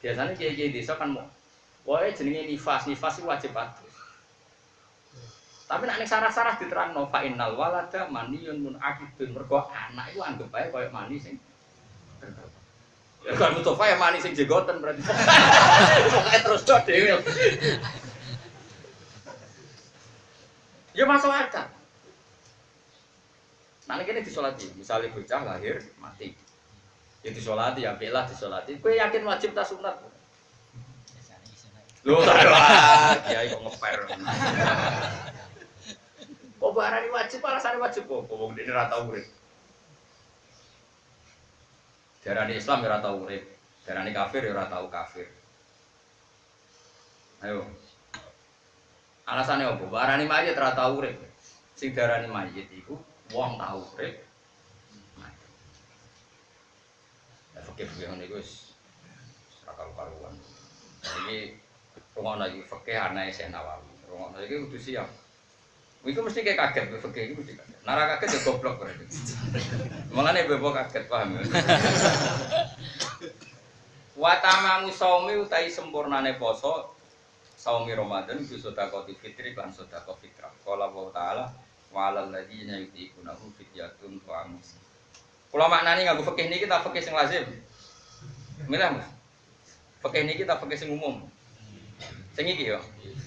Biasanya kiai-kiai desa kan mau, wah jenenge nifas itu wajib adus. Tapi nek sarah-sarah diterangno fa innal walada maniyun munaqidun, mergo anak itu anggap ae koyo mani sing ya kan Mustafa ya mani sing jegoten berarti. Pokoke terus tok dhewe. Ya masuk akal. Nah ini disolati, misalnya bocah lahir mati, ya disolati, ya belah disolati. Kue yakin wajib tak sunat? Loh, salah, kiai kok ngeper. Kok barang wajib, alasannya wajib kok. Kok ini rata urip. Darani Islam ya rata urip, darani kafir ya rata kafir. Ayo, alasannya apa? Barang ini mayit rata urip, sing darani mayit itu. Wong tahu urip. Ya fikih-fikih ngene iku wis ora karuan. Iki rungokno iki fikih anae Syekh Nawawi. Rungokno iki kudu siap. Iku mesti kayak kaget fikih iki mesti kaget. Nara kaget ya goblok berarti. Mulane bebo kaget paham ya. Wa tamamu shaumi utai sempurnane poso saumi Ramadan ku sedekah fitri lan sedekah fitrah. Qala wa ta'ala walal ladina yutiqunahu fidyatun ta'amus. Kula maknani nganggo fikih niki ta fikih sing lazim. Milih Mas. Fikih niki ta fikih sing umum. Sing iki yo.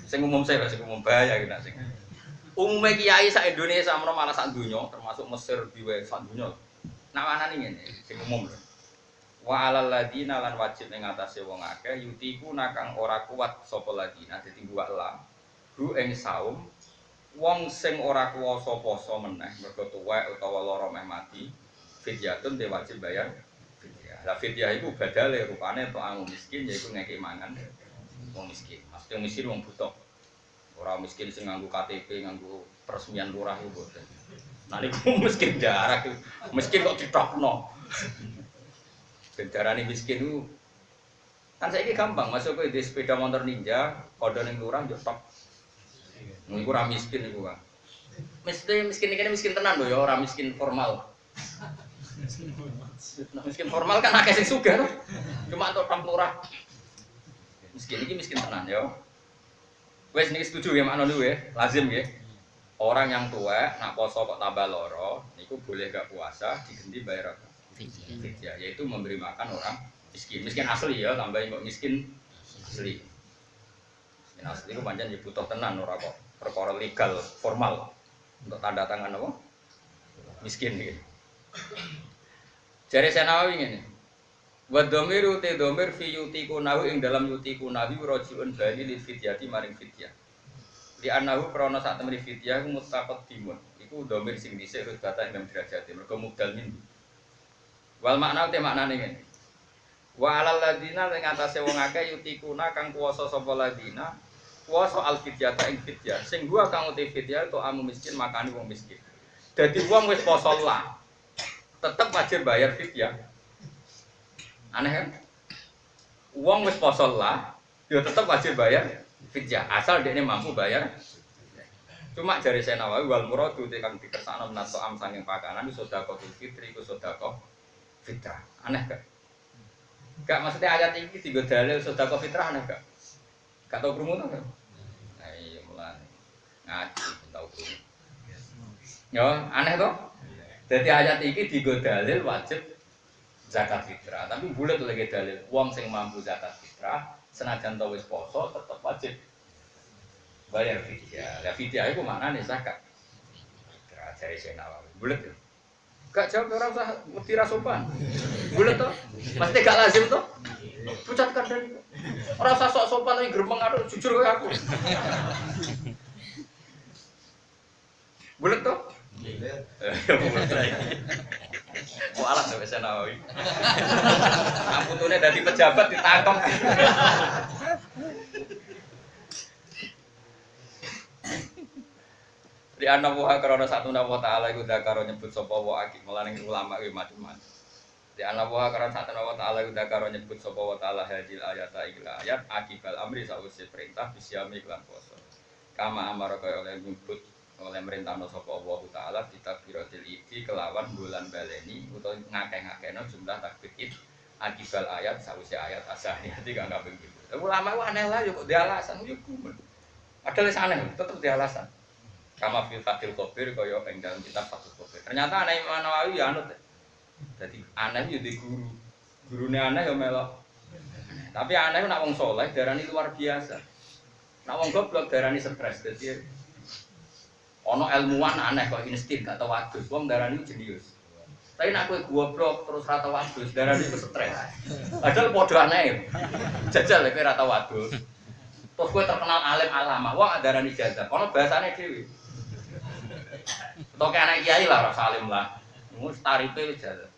Sing umum saya sing umum bahaya iki nak sing. Umume kiai sak Indonesia menawa malah sak donya termasuk Mesir diwe sak donya. Nak maknani ngene sing umum lho. Wa alal ladina lan wajib ing atase wong akeh yutiku nakang ora kuat sapa ladina dadi buak lam. Hu ing saum wong sing ora kuwasa poso meneh mergo tuwek utawa lara meh mati fidyatun te wajib bayar fidyah. Lah fidyah iku badale rupane ta'amu miskin yaiku ngekek mangan Wong miskin. Maksudnya miskin wong butuh. Orang miskin sing nganggo KTP, nganggo peresmian lurah iku boten. Nah niku miskin jarak, miskin kok ditokno. Bendarane miskin itu kan saiki gampang masuk ke di sepeda motor ninja, kode ning lurah yo tok. Niku ora miskin niku, Kang. Miskin iki miskin tenan lho ya, ora miskin formal. Miskin formal kan akeh sing sugih to. Cuma tok tok lurah. Miskin iki miskin tenan ya. Wes niki setuju ya makna niku ya, lazim ya. Orang yang tua nak poso kok tambah loro, niku boleh gak puasa diganti bayar apa? Fidyah, yaitu memberi makan orang miskin. Miskin asli ya, tambahin kok miskin asli. Miskin asli itu pancen butuh tenan ora kok perkara legal formal untuk tanda tangan apa? Miskin iki. Jare Senawi ngene. Wa dhamiru te dhamir fi yutiku nahu ing dalam yutiku nahu rajiun bali lil fidyati maring fidyah. Di anahu krana sak temene fidyah mutaqaddimun. Iku dhamir sing dhisik rut kata ing derajat mergo mubdal min. Wal makna te maknane ngene. Wa alal ladina ing atase wong akeh yutikuna kang kuwasa sapa ladina kuwasa al fidyata ing fidyah. Sing gua kang uti fidyah to amu miskin makani wong miskin. Dadi wong wis poso lah tetep wajib bayar fidyah. Aneh kan? Wong wis poso lah ya tetep wajib bayar fidyah asal dekne mampu bayar. Cuma jari Senawawi wal muradu te kang dikersakno menato am sanging pakanan sedekah fitri iku sedekah fitrah. Aneh gak? Gak maksudnya ayat ini digo dalil sedekah fitrah aneh gak? Gak tau krungu to kan? Nah iya mulane ngaji tau krungu. Yo aneh to? Jadi ayat ini digo dalil wajib zakat fitrah, tapi bulat lagi dalil wong sing mampu zakat fitrah senajan to wis poso tetep wajib bayar fidyah. Ya fidyah iku maknane zakat. Fitrah jare Senawawi. Bulat. Gak jawab ora usah mesti ra sopan. Bulat to? Pasti gak lazim to? Pucatkan dari ora usah sok sopan tapi gremeng aduh jujur koyo aku. Bulat to? Mau alat sampai Senawawi. Amputune dadi pejabat ditangkap. Di anak buah karena satu nama taala itu dah karo nyebut sopo wa akik melaning ulama itu macam-macam. Di anak buah karena satu nama taala itu dah karo nyebut sopo wa taala hadil ayat ayat akibal amri sausi perintah bisyami iklan poso. Kama amar kaya oleh nyebut oleh merintah no sopo Allah taala kita birotil iki kelawan bulan baleni atau ngakeh-ngakehno jumlah takbir it akibal ayat sausi ayat asahnya tidak nggak begitu. Ulama itu aneh lah yuk dia alasan yuk kumen. Ada aneh tetap dia alasan. Kama fil Fathil Qobir kaya ing dalam kitab Fathil Qobir. Ternyata aneh Imam Nawawi ya anut. Dadi aneh yo di guru. Gurune aneh yo melok. Tapi aneh nak wong saleh darani luar biasa. Nak wong goblok darani stres. Dadi ana ilmuwan aneh kok insting gak tau wadus. Wong darani jenius. Tapi nak kowe goblok terus ra tau wadus darani iku stres. Padahal padha aneh. Jajal kowe ra tau wadus. Terus kowe terkenal alim alama. Wong darani jajal. Ana bahasane dhewe. Toke anak kiai lah rasa alim lah. Mus tarife jalan.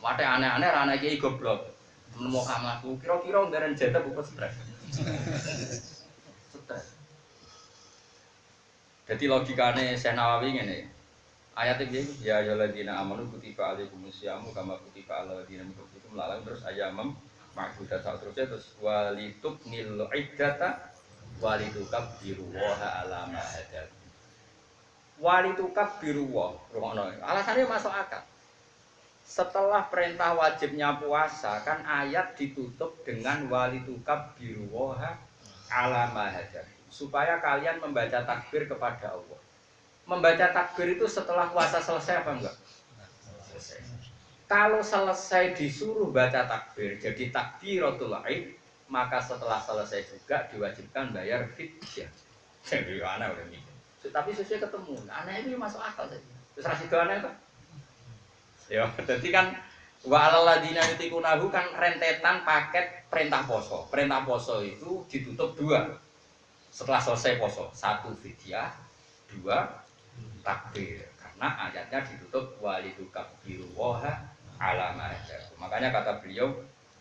Wate aneh-aneh ra anak kiai goblok. Nemu kamlaku kira-kira ngaran jatah buku stres. Stres. Jadi logikane Senawawi ngene. Ayat iki ya ayyuhalladzina amanu kutiba alaikumusyamu kama kutiba alal ladzina min qablikum la'allakum terus ayamam ma'dudat terus walitubnil iddata walitukabbiru wa ala ma hadakum. Walitukabbiru wa rumono. Alasannya masuk akal. Setelah perintah wajibnya puasa kan ayat ditutup dengan walitukabbiru wa ala ma hadakum. Supaya kalian membaca takbir kepada Allah. Membaca takbir itu setelah puasa selesai apa enggak? Selesai. Kalau selesai disuruh baca takbir jadi takbiratul id, maka setelah selesai juga diwajibkan bayar fidyah. Jadi aneh udah mikir. Tapi sesuai ketemu, aneh itu masuk akal saja. Terus rasih aneh kan? Ya, jadi kan wa alal ladina yutikunahu kan rentetan paket perintah poso. Perintah poso itu ditutup dua. Setelah selesai poso, satu fidyah, dua takbir. Karena ayatnya ditutup walitukabbiru wa ala ma hadakum. Makanya kata beliau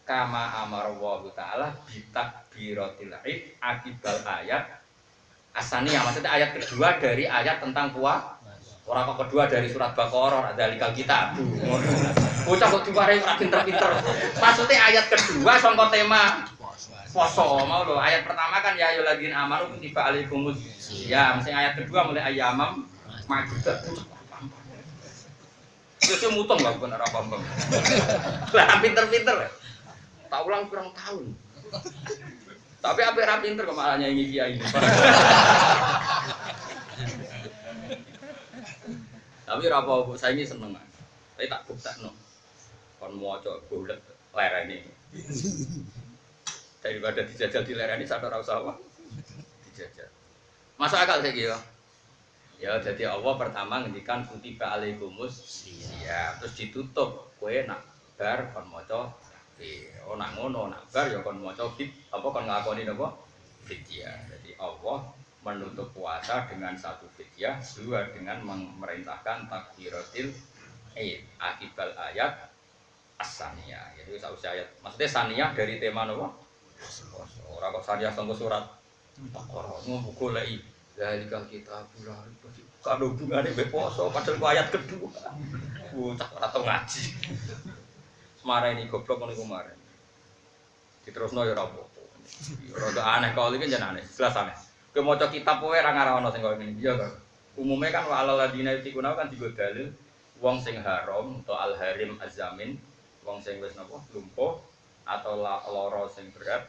kama amara wa ta'ala bitakbiratil id akibal ayat asaniyah, maksudnya ayat kedua dari ayat tentang puasa. Orang kok kedua dari surat Baqarah ada likal kitab. Bocah kok diwarai ora pinter-pinter. Maksudnya ayat kedua sangka tema poso mau lho. Ayat pertama kan ya ayyuhalladzina amanu kutiba alaikumus ya, mesti ayat kedua mulai ayyamam ma'dudat. Terus mutong lah bukan ora paham. Lah pinter-pinter. Tak ulang kurang tahun. Tapi apa ra pinter kok malah nyanyi kiai ini. Tapi ora apa-apa, saya ini seneng. Saya tak buktekno. Kon maca golek lerene. Daripada dijajal di lerene sak ora usah apa. Dijajal. Masuk akal saiki ya. Ya jadi Allah pertama ngendikan kutiba alaikumus ya, terus ditutup kowe nak bar kon maca nak ngono nak bar ya kon maca fit apa kon ngakoni napa fidyah. Jadi Allah menutup puasa dengan satu fidyah, dua dengan memerintahkan takbiratil id akibal ayat as-saniyah. Jadi sausé ayat. Maksudnya saniyah dari tema napa? Ora kok saniyah sangko surat Baqarah. Ngono goleki zalikal kitabul la raiba fihi. Karo hubungane mbek poso padahal ku ayat kedua. Tak ora tau ngaji. Semara ini goblok ngono iku mare. Diterusno ya ora apa-apa. Rada aneh kok iki jan aneh, jelas aneh. Kowe maca kitab kowe ora ngarana sing koyo ngene. Iya to. Umume kan wa alal ladina yutiquna kan digo dalil wong sing haram atau al harim azamin, wong sing wis napa lumpuh atau lara sing berat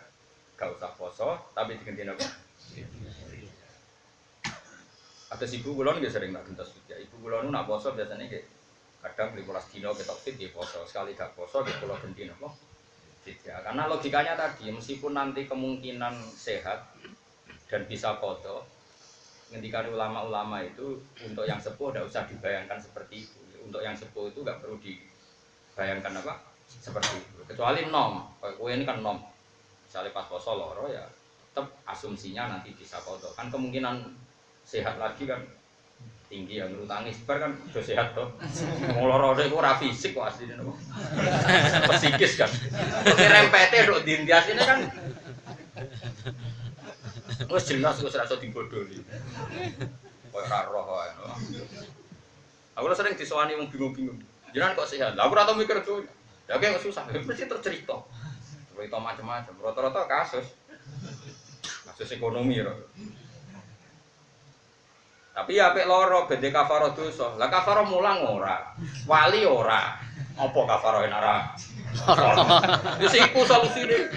gak usah poso tapi diganti napa? Ada ibu kula nggih sering tak gentos ya. Ibu kula nu nak poso biasanya nggih kadang 15 dina ketok fit nggih poso, sekali gak poso nggih kula ganti napa? Ya, karena logikanya tadi meskipun nanti kemungkinan sehat dan bisa qadha, ngendikan ulama-ulama itu untuk yang sepuh tidak usah dibayangkan seperti itu. Untuk yang sepuh itu nggak perlu dibayangkan apa seperti itu. Kecuali nom, kowe ini kan nom. Misalnya pas poso loro ya, tetap asumsinya nanti bisa qadha. Kan kemungkinan sehat lagi kan tinggi ya, ngutangi sebar kan udah sehat toh. Wong loro iku ora fisik kok asline napa. Psikis kan. Oke rempete nduk ndi asline kan. Wes jelas wis ora iso dibodholi. Kaya ora roh wae. Aku sering disowani wong bingung-bingung. Jenengan kok sehat? Lah aku ora tau mikir tuh. Ya kok susah, mesti tercerita. Cerita macam-macam. Rata-rata kasus ekonomi ya. Tapi ya apik loro bede kafaro dosa. Lah kafaro mulang ora. Wali ora. Apa kafaro enak ora? Wis iku solusine.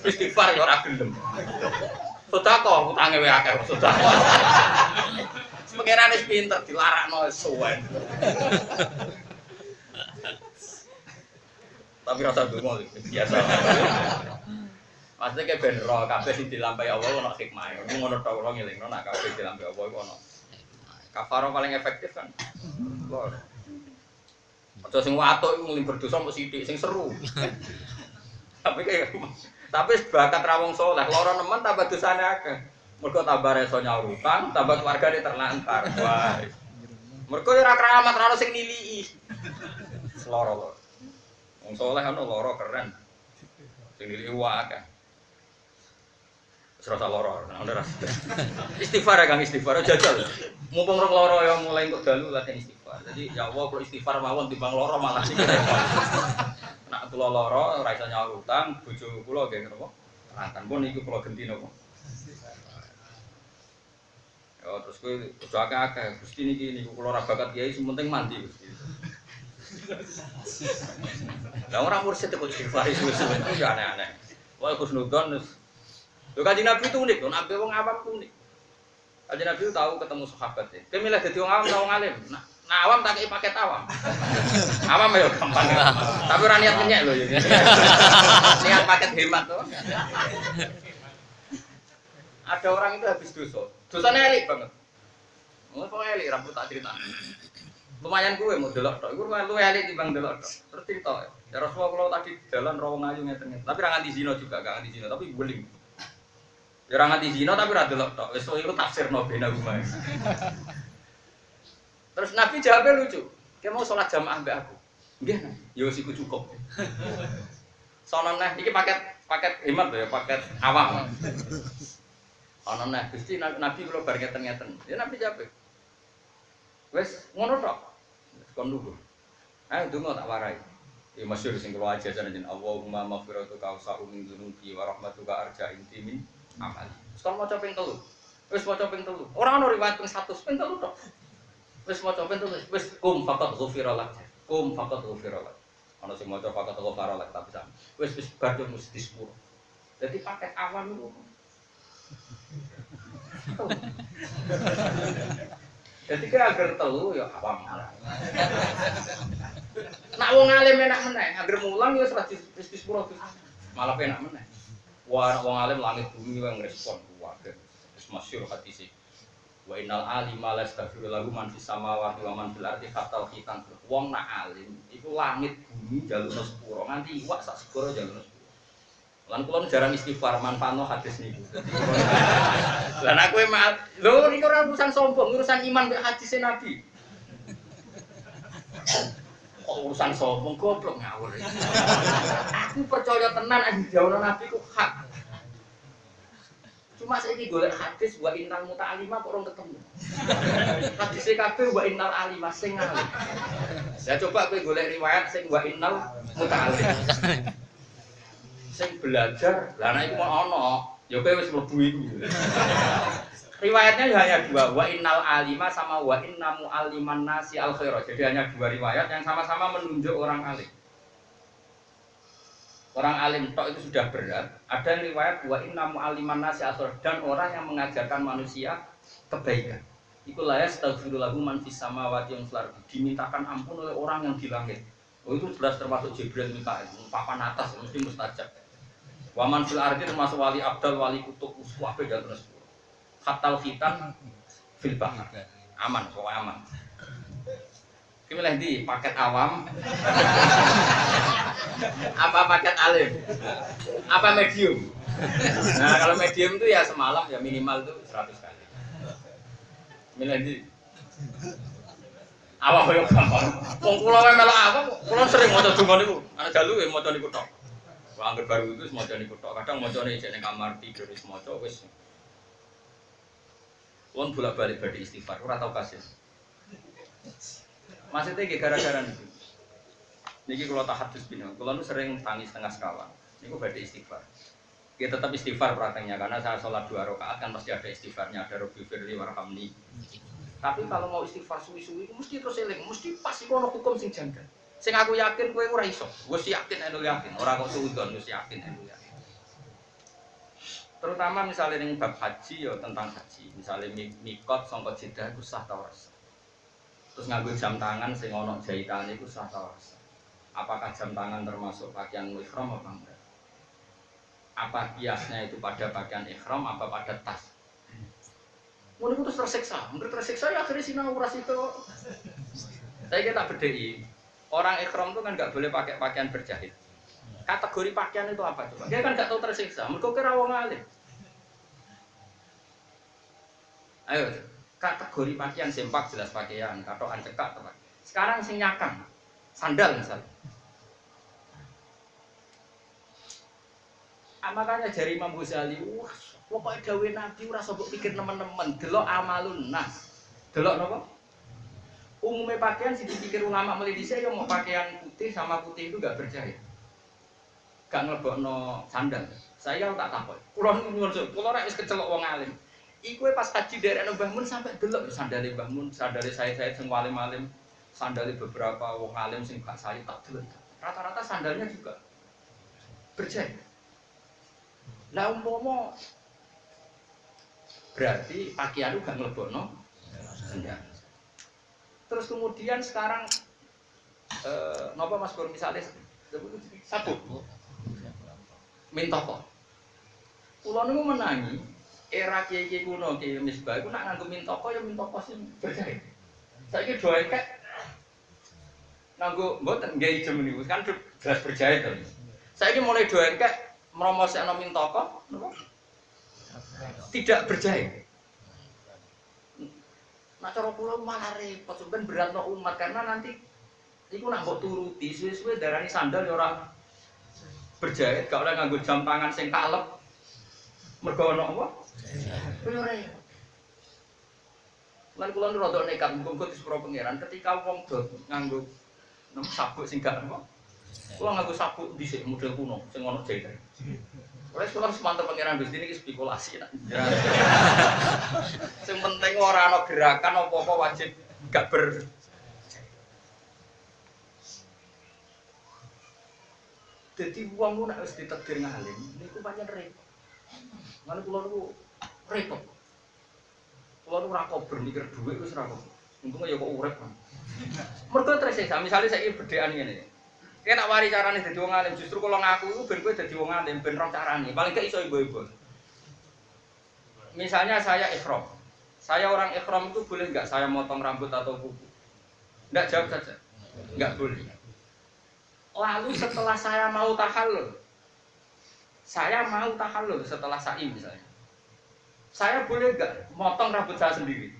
Istighfar ya ora gelem. Sedekah utange wae akeh sedekah. Pengiran wis pinter dilarakno suwen. Tapi rasa donga biasa. Maksudnya kayak ben roh kabeh sing dilampahi Allah ono hikmah. Ngono tok ora ngelingno nek kabeh dilampahi Allah iku ono. Kafarah paling efektif kan. Lho. Aja sing watuk iku nglimber dosa mung sithik sing seru. Tapi bakat rawong saleh, loro nemen tambah dosane akeh. Mergo tambah reso nyaur utang, tambah keluargane terlantar. Wah. Mergo ora keramat ora sing niliki. Loro. Wong saleh ana loro keren. Sing niliki wae akeh. Serasa loro, ora. Istighfar ya Kang, istighfar jajal. Mumpung rong loro ya mulai kok dalu latihan istighfar. Jadi ya Allah kalau istighfar mawon timbang loro malah sik. Nak kula loro ora iso nyaur utang, bojo kula nggih napa? Rantan pun iku kula genti napa? Ya terus kowe ojo akeh-akeh. Gusti niki niku kula ora bakat kiai sing penting mandi Gusti. Lah ora mursid kok istighfar itu ya aneh-aneh. Wae Gus Nudon lho Kanjeng Nabi itu unik, nabi wong awam itu unik. Kanjeng Nabi tahu ketemu sahabat e. Dia milih dadi wong awam ta wong alim. Nah awam tak kei paket awam. Awam ya gampang. Tapi ora niat nyek lho ya. Niat paket hemat to. Ada orang itu habis dosa. Dosane elik banget. Wong kok elik rambut tak cerita. Lumayan gue mau delok tok. Iku luwih elik timbang delok tok. Terus cerita. Ya Rasulullah kalau tadi jalan rawang ayu ngeten. Tapi ra nganti zina juga, gak nganti zina tapi guling. Ya ora nganti zina tapi ra delok tok. Wis iku tafsirno bena gumae. Terus Nabi jawabnya lucu. Dia mau sholat jamaah mbak aku. Nggih, yo siku cukup. Sono neh iki paket hemat ya, paket awam. Ana neh Gusti Nabi kula bar ngeten-ngeten. Ya Nabi jawab. Wis ngono tok. Kon luhur. Ayo donga tak warai. Ya masyhur sing kula ajaran jeneng Allahumma maghfiratuka awsa'u min dzunubi wa rahmatuka arja inti min amali. Sekarang maca ping 3. Wis maca ping 3. Ora ana riwayat ping 100 ping 3 tok. Wis maca ping 3 wis kum faqat ghufira lak. Kum faqat ghufira lak. Ana sing maca faqat ghufara lak tapi sam. Wis badhe mesti sepuro. Dadi paket awam iku. Jadi kira agar telu ya awam. Nak wong alim enak meneh, agar mulang ya wis sepuro malah enak meneh. Wah, wong alim langit bumi wae ngrespon wae. Wis masyhur hadis iki. Wa innal alima lastaghfiru lahu man fis samawati wa man fil ardi hatta khitan. Wong nak alim iku langit bumi jalukna sepuro nganti iwak sak segoro jalukna sepuro. Lan kula jarang istighfar manfaatno hadis niku. Lan aku lho niku ora urusan sombong, urusan iman mek hadise Nabi. Kok urusan sombong goblok ngawur. Aku percaya tenan nek dijawabno Nabi ku hak. Cuma saiki golek hadis wa innal muta'allimah kok ora ketemu. Hadise kabeh wa innal alimah sing alim. Saya coba kowe golek riwayat sing wa innal muta'allim. Sing belajar, lah nek iku ana, ya kowe wis mlebu iku. Riwayatnya hanya 2, wa innal alima sama wa inna mu'alliman nasi al khaira. Jadi hanya 2 riwayat yang sama-sama menunjuk orang alim. Orang alim tok itu sudah berat. Ada riwayat wa inna mu'alliman nasi al khaira dan orang yang mengajarkan manusia kebaikan. Iku la yastaghfiru lahu man fis samawati wal ardi. Dimintakan ampun oleh orang yang di langit. Oh itu jelas termasuk Jibril Mikail, papan atas mesti mustajab. Waman fil ardi termasuk wali abdal, wali kutub, uswah dan terus. Hatal khitan fil bahr. Aman, pokoknya aman. Kita milih di paket awam. Apa paket alim? Apa medium? Nah, kalau medium itu ya semalam ya minimal itu 100 kali. Milih di awam yo gampang. Wong kula wae melok awam, kula sering maca donga niku. Ana dalu ya maca niku tok. Wong anggere baru itu maca niku tok. Kadang macane jek ning kamar tidur wis maca wis. Wong bolak-balik badhe istighfar, ora tau kasil. Maksudnya gara-gara niku. Niki kula tahadus bina, kula nu sering tangis tengah sekawan. Niku badhe istighfar. Kita tetap istighfar prakteknya karena saya sholat 2 rakaat kan pasti ada istighfarnya, ada Rabbi firli warhamni. Tapi kalau mau istighfar suwi-suwi mesti terus eling, mesti pasti ono hukum sing janggal. Sing aku yakin kowe ora iso. Wis yakin anu yakin, ora kok suudon wis yakin anu yakin. Terutama misalnya ning bab haji ya tentang haji. Misalnya mikot sangka Jeddah iku sah ta ora sah. Terus nganggo jam tangan sing ana jahitane iku sah ta ora sah. Apakah jam tangan termasuk pakaian ihram apa enggak? Apa kiasnya itu pada pakaian ihram apa pada tas? Mun iku terus tersiksa, mungkin tersiksa ya akhirnya sinau ora itu. Saya kira tak bedheki. Orang ihram itu kan enggak boleh pakai pakaian berjahit. Kategori pakaian itu apa coba? Dia kan enggak tahu tersiksa, mergo kira wong alim. Ayo, kategori pakaian sempak jelas pakaian, katokan cekak teman. Sekarang sing nyakang, sandal misalnya. Makanya dari Imam Ghazali, wah, pokoknya dawe Nabi ora mbok pikir teman-teman, delok amalun nas. Delok napa? Umumnya pakaian sing dipikir ulama melidisi ya mau pakaian putih sama putih itu enggak berjahit. Gak nglebokno sandal. Saya tak takut. Kula nyuwun, kula nek wis kecelok wong alim. Iku pas haji derek Mbah Mun sampai delok sandale Mbah Mun, sandale saya sing alim-alim, sandale beberapa wong alim sing gak saya tak delok. Rata-rata sandalnya juga berjahit. Lah umpama berarti pakaian itu gak nglebokno sandal. Terus kemudian sekarang napa Mas Bur misalnya sabuk mintoko. Kula niku menangi era kiai-kiai kuno Kiai Misbah iku nak nganggo mintoko ya mintoko sing berjahit. Saiki do ekek nganggo mboten nggih ijem niku kan jelas berjahit to. Saiki mulai do ekek mromosekno mintoko napa? Tidak berjahit. Nah cara kula malah repot ben beratno umat karena nanti Iku nak mbok turuti, suwe-suwe darani sandal ya ora berjahit, gak oleh nganggo jam tangan sing kalep. Mergo ana apa? Kuwi ora. Lan kula nu rada nekat mung-mung disepuro pangeran ketika wong do nganggo sabuk sing gak apa. Kula nganggo sabuk dhisik model kuno sing ana jahit. Wes kula semantep pangeran Gusti niki spekulasi nak. Sing penting ora ana gerakan apa-apa wajib gak ber. Jadi wong ku nek wis ditakdir ngalim niku pancen repot. Lan kula niku repot. Kula niku ora kober mikir dhuwit wis ora kober. Untunge ya kok urip. Mergo tersiksa, misale saiki bedhekan ngene. Kene nak wari carane dadi wong alim, justru kula ngaku iku ben kowe dadi wong alim, ben roh carane. Paling gak iso ibu-ibu. Misalnya saya ihram. Saya orang ihram itu boleh enggak saya motong rambut atau kuku? Enggak, jawab saja. Enggak boleh. Lalu setelah saya mau tahallul setelah sa'i misalnya, saya boleh enggak motong rambut saya sendiri?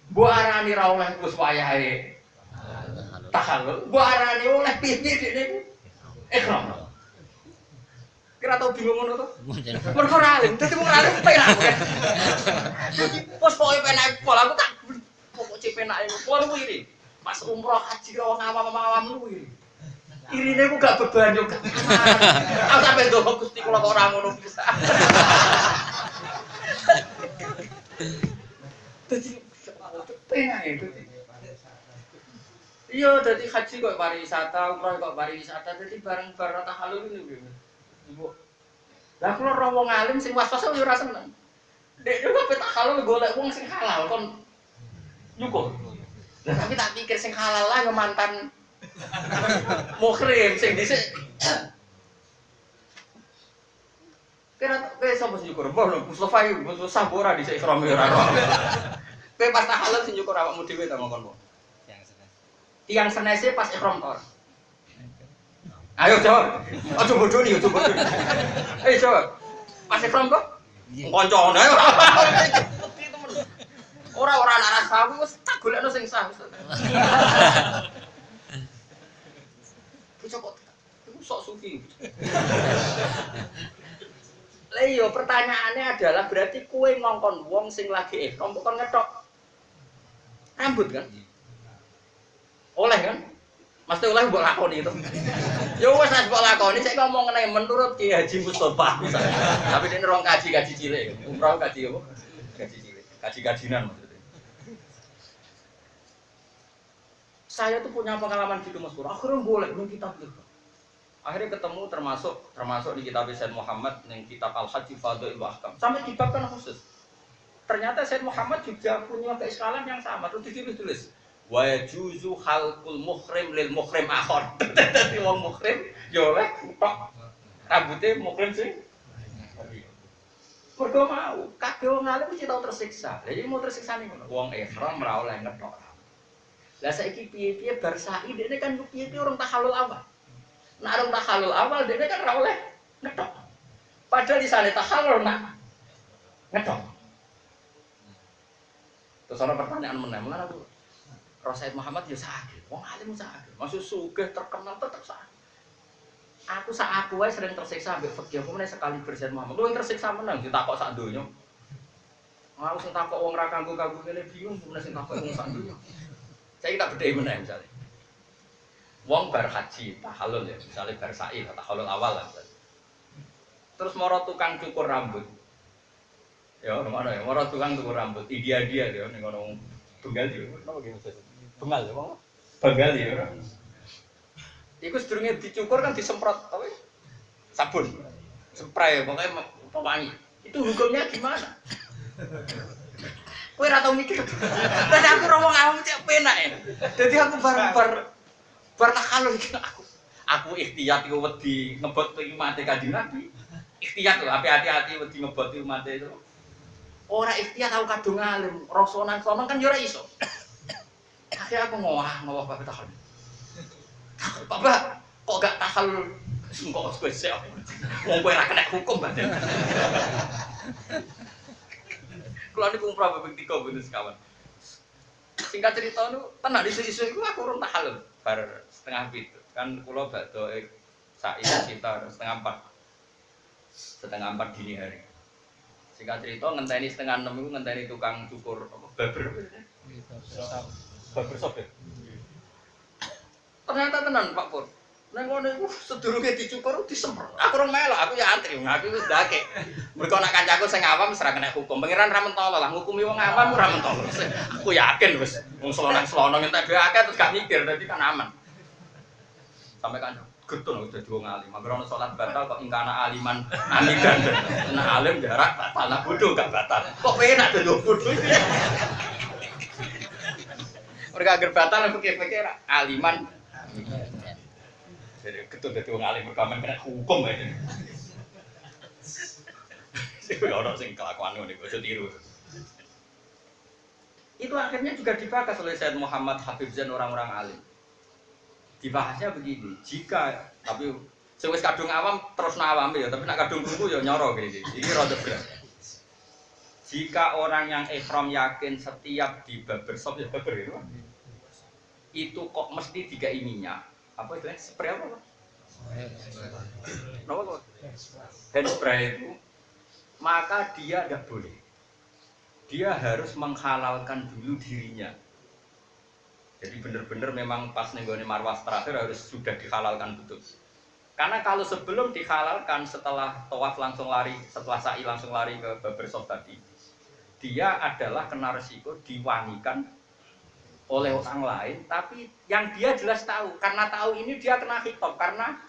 Bu arani ra oleh kus wayahe tahallul, bu arani oleh piye dekne ihram. Kira tau bingung ngono to? Mergo ora alim, dadi wong alim penak. Dadi pos pokoke penak pola aku tak pokok penake pola kuwi. Pas umroh haji wong awam-awam kuwi. Irine ku gak beban yo gak. Aku sampe ndonga Gusti kula kok ora ngono bisa. Dadi penak itu. Iya, dadi haji kok pariwisata, umroh kok pariwisata, dadi bareng-bareng tahallul niku. Ibu. Lah kula ora wong alim sing was-was yo ora seneng. Dek yo kok tahallul golek wong sing halal kon nyukur. Lah tapi tak pikir sing halal lah yo mantan muhrim sing dhisik. Kira kowe sapa sing nyukur? Mbah Mustofa iki Mustofa ora dhisik ikram ora. Kowe pas tahallul sing nyukur awakmu dhewe ta ngomong. Tiang senese pas ikram to. Ayo jawab. Aja bodoni, aja bodoni. Ayo jawab. Pas ikram kok? Koncone ayo. Ora anak rasa wis tak golekno sing sah. Bocah kok iku sok sufi. Lah iya pertanyaannya adalah berarti kowe ngongkon wong sing lagi ihram kok ngethok rambut kan? Oleh kan? Mesti oleh mbok lakoni itu. Ya wis nek mbok lakoni sik ngomong ngene menurut Ki Haji Mustofa misalnya. Tapi nek rong kaji cilik, umroh kaji apa? Kaji cilik, kaji-kajinan maksudnya. Saya tuh punya pengalaman gitu Mas Pur. Akhirnya boleh ning kitab itu. Akhirnya ketemu termasuk di kitab Sayyid Muhammad ning kitab Al-Hajj Fadhail wa Ahkam. Sampai dibabkan khusus. Ternyata Sayyid Muhammad juga punya keiskalan yang sama. Terus ditulis wa yajuzu khalqul muhrim lil muhrim akhar. Dadi wong muhrim ya oleh tok rambute muhrim sing mergo mau kabeh wong alim mesti tau tersiksa. Lah iki mau tersiksa ning ngono. Wong ihram ora oleh ngethok. Lah saiki piye-piye bar sa'i dekne kan piye-piye orang tahallul awal. Nek orang tahallul awal dekne kan ora oleh ngethok. Padahal di sana tahallul nak ngethok. Terus ana pertanyaan meneh, mengapa aku Sayyid Muhammad ya sakit, wong alim sakit. Maksud sugih terkenal tetep sakit. Aku sak aku wae sering tersiksa ambek fikih, apa meneh sekali Sayyid Muhammad. Lu tersiksa menang ditakok sak donya. Aku sing takok wong ra kanggo-kanggo kene bingung, meneh sing takok wong sak donya. Saya kita bedheki meneh misalnya. Wong bar haji tahallul ya, misalnya bar sa'i tahallul awal lah. Terus moro tukang cukur rambut. Ya, ngono ya, moro tukang cukur rambut. Dia ya ning ngono Bengal ya. Napa ki maksud? Bengal ya, Bang. Bengal ya. Iku sedurunge dicukur kan disemprot apa? Sabun. Spray pokoknya pewangi. Itu hukumnya gimana? Kowe ora tau mikir. Dadi aku ngomong awam cek penak ya. Dadi aku bar tahallul iki aku ikhtiyat iku wedi ngebot umate Kanjeng Nabi. Ikhtiyat lho, hati-hati wedi ngebot umate itu. Ora ikhtiyat aku kadung alim, rasonan kan yo ora iso. Akhirnya aku ngowah Bapak tahallul. Bapak kok gak tahallul engko kowe sik. Wong kowe ora kena hukum badan. Kula niku umrah ping 3 bener sekawan. Singkat cerita nu tenan isu-isu iku aku urung tahalul bar setengah 7. Kan kula badhe sak sekitar setengah 4 dini hari. Singkat cerita ngenteni setengah 6 iku ngenteni tukang cukur apa baber. Baber sop ya. Ternyata tenan Pak Pur. Nang ngono iku sedurunge dicukur disemprot. Aku ora melok, aku ya antri. Aku wis ndake. Mergo nek kancaku sing awam wis ora kena hukum. Pangeran ra mentolo lah ngukumi wong awam ora mentolo. Aku yakin wis wong selonang-selonang entek dhewe akeh terus gak mikir dadi kan aman. Sampai kan getun dadi wong alim. Mangger ana salat batal kok ingkana aliman amidan. Nek alim jarak batal, nah bodoh gak batal. Kok penak dadi bodoh. Mereka agar batal pikir-pikir aliman. Jadi ketut dadi wong alim rekaman kena hukum aja. Sing ora sing kelakuan ngene kok tiru. Itu akhirnya juga dibahas oleh Said Muhammad Habib Zain orang-orang alim. Dibahasnya begini, jika tapi sing wis kadung awam terus awam ya, tapi nek kadung krungu ya nyoro gini. Iki rada berat. Jika orang yang ihram yakin setiap di barbershop ya barber itu kok mesti dikai minyak. Apa itu? Spray apa? Apa? Hand spray itu, maka dia tidak boleh. Dia harus menghalalkan dulu dirinya. Jadi benar-benar memang pas nenggone marwas terakhir harus sudah dihalalkan betul. Karena kalau sebelum dihalalkan setelah tawaf langsung lari, setelah sa'i langsung lari ke barbershop tadi, dia adalah kena resiko diwangikan oleh orang lain, tapi yang dia jelas tahu, karena tahu ini dia kena khitab karena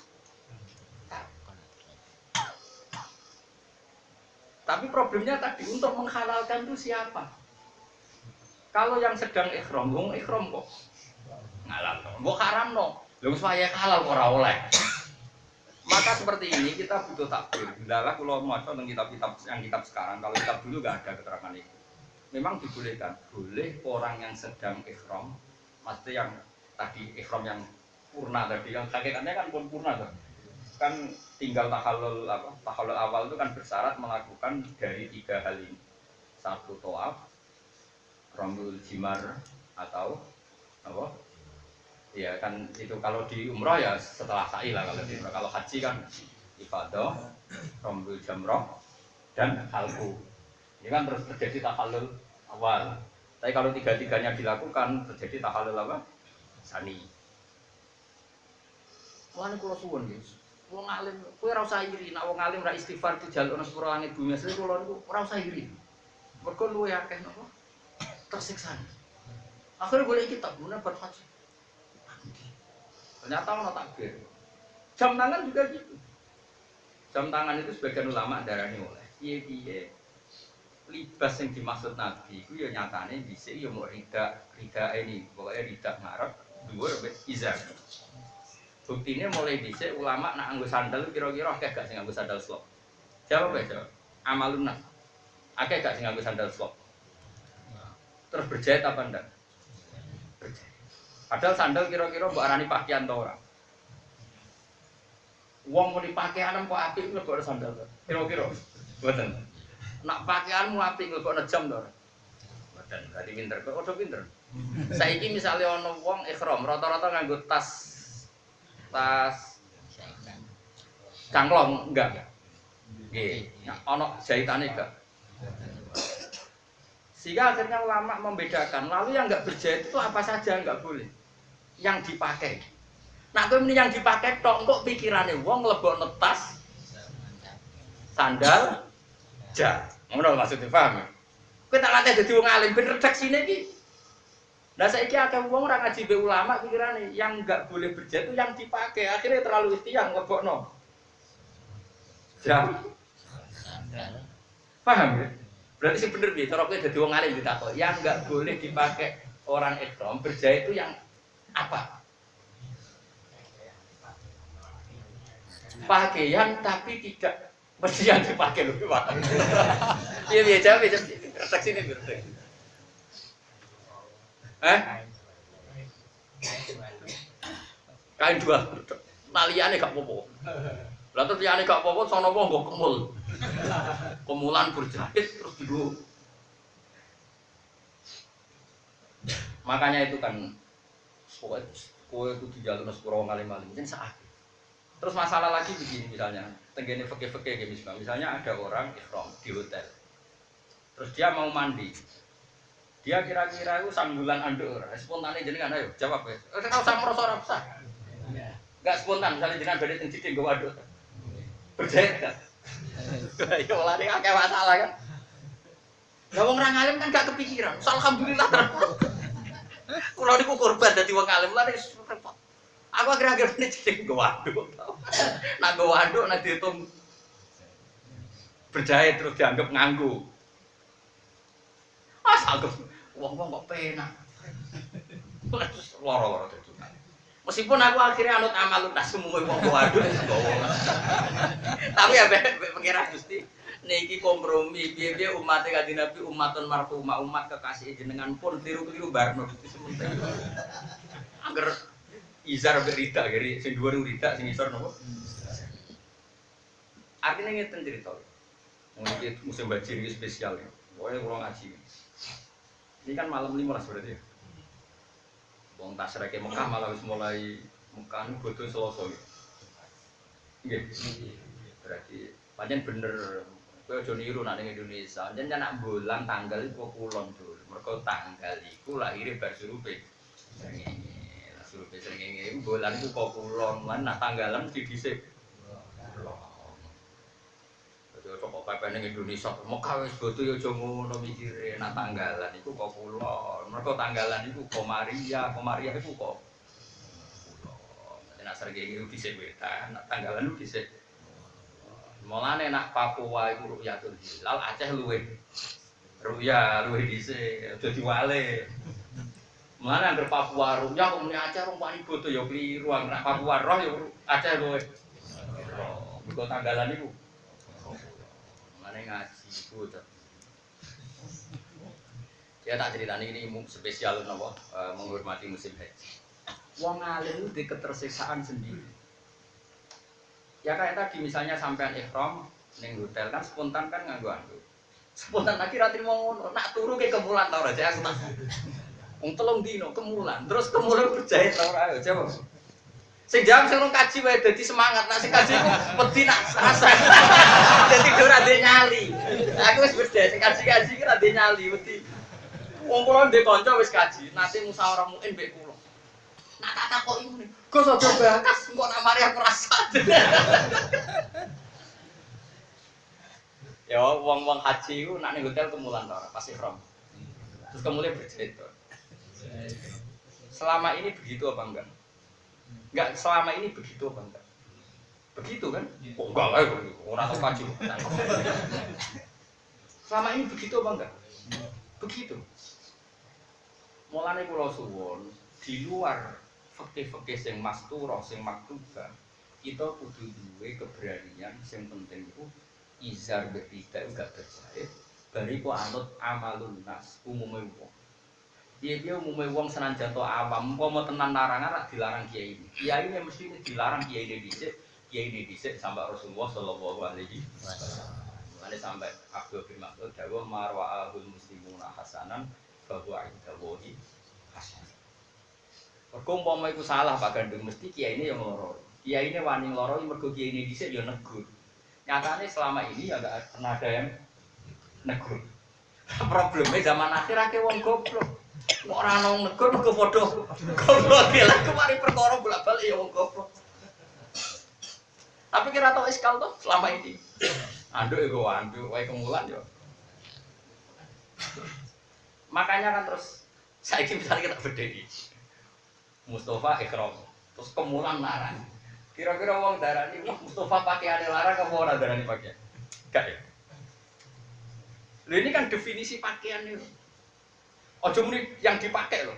tapi problemnya tadi untuk menghalalkan itu siapa? Kalau yang sedang ihram, wong ihram kok ngalal, mbok haram no, lho supaya halal ora oleh. Maka seperti ini kita butuh takbir. Hendaklah kalau maca tentang kitab-kitab yang kitab sekarang, kalau kitab dulu nggak ada keterangan itu. Memang dibolehkan, boleh orang yang sedang ihram, maksudnya yang tadi ihram yang purna tadi, yang hakikatnya kan pun purna tuh. Kan tinggal tahallul apa? Tahallul awal itu kan bersyarat melakukan dari 3 hal ini. 1 tawaf, rambul jimar atau apa? Ya kan itu kalau di umrah ya setelah sa'i lah kalau di umrah. Kalau haji kan ifadah, rambul jamrah dan halqu. Ini kan terus terjadi tahallul awal. Tapi kalau 3-tiganya dilakukan terjadi tahallul apa? Sani. Mulane kula suwun nggih. Wong alim kowe ora usah iri, nek wong alim ra istighfar dijaluk nang sepuro langit bumi asli kula niku ora usah iri. Mergo luwe akeh napa? Tersiksa. Akhirnya golek kitab guna berhaji. Ternyata ono takbir. Jam tangan juga gitu. Jam tangan itu sebagian ulama darani oleh piye-piye libas yang dimaksud Nabi itu ya nyatane dhisik ya mau rida ini pokoknya rida ngarep dhuwur izar. Buktine mulai dhisik ulama nak nganggo sandal kira-kira akeh gak sing nganggo sandal slop. Jawab ya, jawab. Amalun nas. Akeh gak sing nganggo sandal slop. Terus berjahit apa ndak? Berjahit. Padahal sandal kira-kira mbok arani pakaian ta ora? Wong mau dipakaian kok apik mlebokno sandal. Kira-kira mboten. Nak pakaianmu apik mlebokno jam to ora? Mboten, berarti pinter. Kok udah pinter. Saiki misale ana wong ihram rata-rata nganggo tas cangklong enggak? Nggih. Ana jahitane enggak? Sehingga akhirnya ulama membedakan. Lalu yang enggak berjahit itu apa saja enggak boleh. Yang dipakai. Nah, kowe muni yang dipakai tok kok pikirane wong nglebokno tas sandal jar. Ngono maksudnya paham ya? Kowe tak latih dadi wong alim ben redaksine iki. Nah saiki akeh wong ora ngaji be ulama pikirane yang enggak boleh berjahit itu yang dipakai. Akhirnya terlalu istiang nglebokno. Jar. Paham ya? Berarti sing bener piye cara kowe dadi wong alim ditakok. Yang enggak boleh dipakai orang ihram berjahit itu yang apa? Pakaian tapi tidak mesti yang dipakai lho Pak. Iya biasa retak sini berarti. Kain dua. Taliane gak apa-apa. Lah terus liyane gak apa-apa sono wong nggo kemul. Kemulan berjahit terus dulu. Makanya itu kan kowe kudu jalur sepuro ngalim-alim jen sak. Terus masalah lagi begini misalnya, tenggene fikih-fikih misalnya ada orang ihram di hotel. Terus dia mau mandi. Dia kira-kira itu sambulan anduk ora. Spontane jenengan ayo jawab ya. Ora usah merasa ora usah. Enggak spontan misalnya jenengan badhe teng Cideng nggo waduk. Berjaya kan? Ya lari akeh masalah kan. Lah wong ra ngalim kan gak kepikiran. Alhamdulillah terus. Kulo niku korban dadi wong alim lha repot. Aku akhir-akhir ini jadi waduk. Nak waduk nak dihitung berjahit terus dianggap nganggu. Asal wong-wong kok penak. Loro-loro dadi. Meskipun aku akhirnya anut amalun tas semua wong waduk tapi ya pengira Gusti niki kompromi piye-piye umat Kanjeng Nabi umatun marhumah umat kekasih jenengan pun tiru-tiru barno Gusti sementing. Angger izar mbek rida geri sing dhuwur rida sing isor napa? Artinya ngeten cerita. Mungkin musim bajir ini spesial ya. Pokoknya kula ngaji. Ini kan malam 15 berarti ya. Wong tasreke Mekah malah wis mulai Mekah niku bodho Selasa. Nggih. Berarti pancen bener kowe aja niru nek ning Indonesia. Pancen nak bulan tanggal iku kulon dul. Mergo tanggal iku lahire bar surupe. Surupe srengenge bulan iku kok kulon, lan nak tanggalan mesti dhisik. Kok pepe ning Indonesia Mekah wis bodho ya aja ngono mikire nak tanggalan iku kok kulon. Mergo tanggalan iku Komariah iku kok kulon. Nek srengenge dhisik wetan, nak tanggalan iku dhisik. Mulane nak Papua iku Ru'yatul Hilal, Aceh luwih. Luwih dhisik, aja diwale. Mulane anggere Papua Ru'ya kok muni Aceh rong wani bodho ya kliru, nak Papua roh ya Aceh luwih. Mergo tanggalan iku ngaji iku to. Ya tak ceritani ini spesial napa menghormati musim haji. Wong alim itu di ketersiksaan sendiri. Ya kayak tadi misalnya sampean ihram ning hotel kan spontan kan nganggo anduk. Spontan lagi ra trimo ngono, nak turu ke kemulan ta ora jek aku tak. Wong 3 dino kemulan, terus kemulan berjahit ta ora ayo jawab. Sing jam sing kaji wae dadi semangat, nek sing kaji ku wedi nak rasa. Dadi ora ndek nyali. Aku wis beda sing kaji-kaji ki ora ndek nyali wedi. Wong kula ndek kanca wis kaji, nate musyawarah muin mbek kula. Nak tak takoki ngene. Gus aja bakas, engko nak mari aku rasa. Ya wong-wong haji ku nak ning hotel kemulan ta ora, pasti ihram. Terus kemudian berjahit. Selama ini begitu apa enggak? Enggak selama ini begitu apa enggak? Begitu kan? Oh enggak lah, orang tahu kaji. Selama ini begitu apa enggak? Begitu. Mulane kula suwun di luar fikih-fikih sing masturah, sing maktubah, kita kudu duwe keberanian sing penting iku izar berita enggak berjahit, bariku anut amalun nas umume wong. Dia umumnya wong senajan to awam, umpama tenan larangan rak dilarang kiai ini. Kiai ini mesti dilarang kiai ini dhisik sampai Rasulullah sallallahu alaihi wasallam. Mane sampai Abdul bin Mas'ud dawuh marwa'ahul muslimuna hasanan bahwa indallahi hasan. Mergo umpama iku salah Pak Gandung mesti kiai ini yang loro. Kiai ini wani loro mergo kiai ini dhisik ya negur. Nyatane selama ini ya enggak pernah ada yang negur. Problemnya zaman akhir akeh wong goblok. Ora ana negur mergo padha goblok lha kemari perkara bolak-balik ya wong goblok. Tapi kira tau iskal tuh selama ini. Anduk iku anduk wae kemulan yo. Makanya kan terus saiki misalnya kita bedheki. Mustofa ihram, terus kemulan larang. Kira-kira wong darani Mustofa pakaiane larang apa ora darani pakai? Enggak ya. Lha ini kan definisi pakaian itu. Ojo muni yang dipakai loh.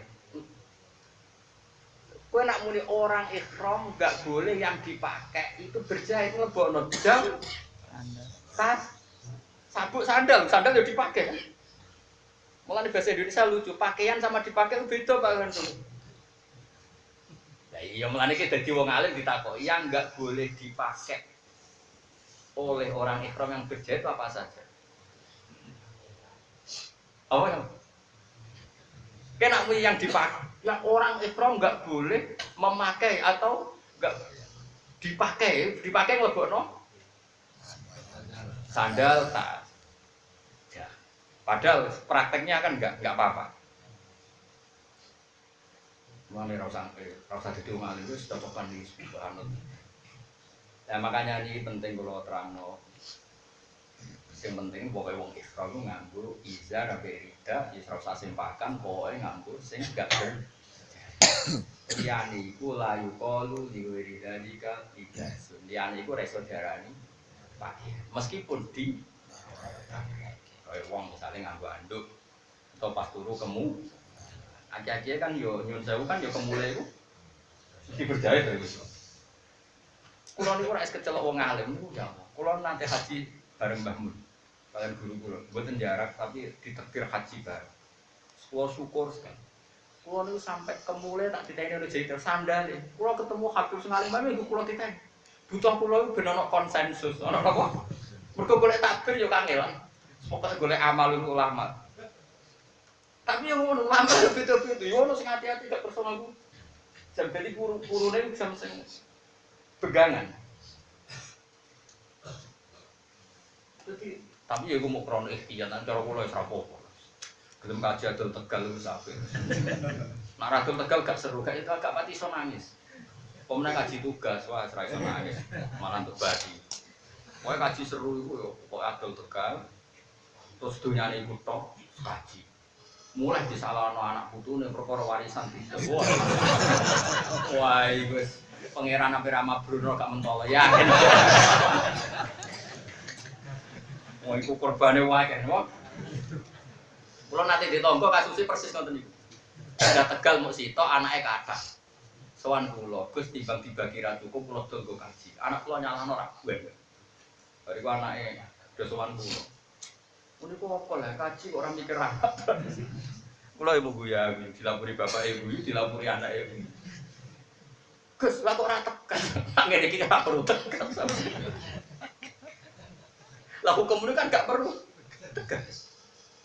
Kowe nak muni orang ihram enggak boleh yang dipakai itu berjahit lebokno jam tas sabuk sandal ya dipakai kan. Mulane bahasa Indonesia lucu, pakaian sama dipakai beda Pak kan. Ya iya mulane ki dadi wong alim ditakoki yang enggak boleh dipakai oleh orang ihram yang berjahit apa saja. Apa ya? Kena yang dipakai. Yang orang ihram enggak boleh memakai atau enggak dipakai nglebokno sandal tas. Ya. Padahal prakteknya kan enggak apa-apa. Mulane ra usah dadi wong alim wis cocokan iki subhanallah. Ya makanya ini penting kalau terangno. Yang penting pokoknya wong ihram nganggo izar sampai rida, ya ora usah simpakan, pokoknya nganggo sing gak ber. Liyane iku layu kalu diwiridalika ijasun. Liyane iku reso diarani pakai. Meskipun di kaya wong misalnya nganggo anduk atau pas turu kemu aki-aki kan yo nyun sewu kan yo kemule iku mesti berjaya to iku. Kulo niku ora es kecelok wong alim niku ya. Kulo nanti haji bareng Mbah Mun. Kalian guru kulo, mboten jarak tapi ditektir haji bareng. Kulo syukur sekali. Kulo niku sampai kemule tak diteni ono jahit sandal. Kulo ketemu Habib sing alim bae iku kulo diteni. Butuh kulo iku ben ono konsensus, ono apa? Mergo golek takbir yo kangelan. Pokoke golek amal ulama. Tapi yang ngono ulama yo beda-beda. Yo ono sing hati-hati gak personal ku. Jam dadi purune jam sing pegangan. Tapi ya gue mau krono ikhtiar, nanti cara kulo ya serapopo. Gelem kaji adol Tegal itu sampai. Nak adol Tegal gak seru, gak itu agak mati so nangis. Pemenang kaji tugas, wah serai so nangis, malah untuk badi. Pokoknya kaji seru itu ya, pokoknya adol Tegal. Terus dunia ini ikut tok, kaji. Mulai disalahkan anak putu nih perkara warisan tidak. Wah, guys, pangeran hampir sama Bruno gak mentolo yakin. Mau ikut korbannya wae kan, kalau nanti ditonggo kasusnya persis nonton itu. Ada Tegal mau sito anaknya kata, soan pulau, gus tiba-tiba kira cukup pulau tonggo kaji. Anak pulau nyalano rak gue, dari gua anaknya udah soan pulau. Ini kok apa lah kaji orang mikir apa? Pulau ibu gue ya, dilapuri bapak ibu, dilapuri anak ibu. Gus, lah kok ora Tegal? Angin iki ora perlu Tegal. Lah hukum itu kan gak perlu tegas.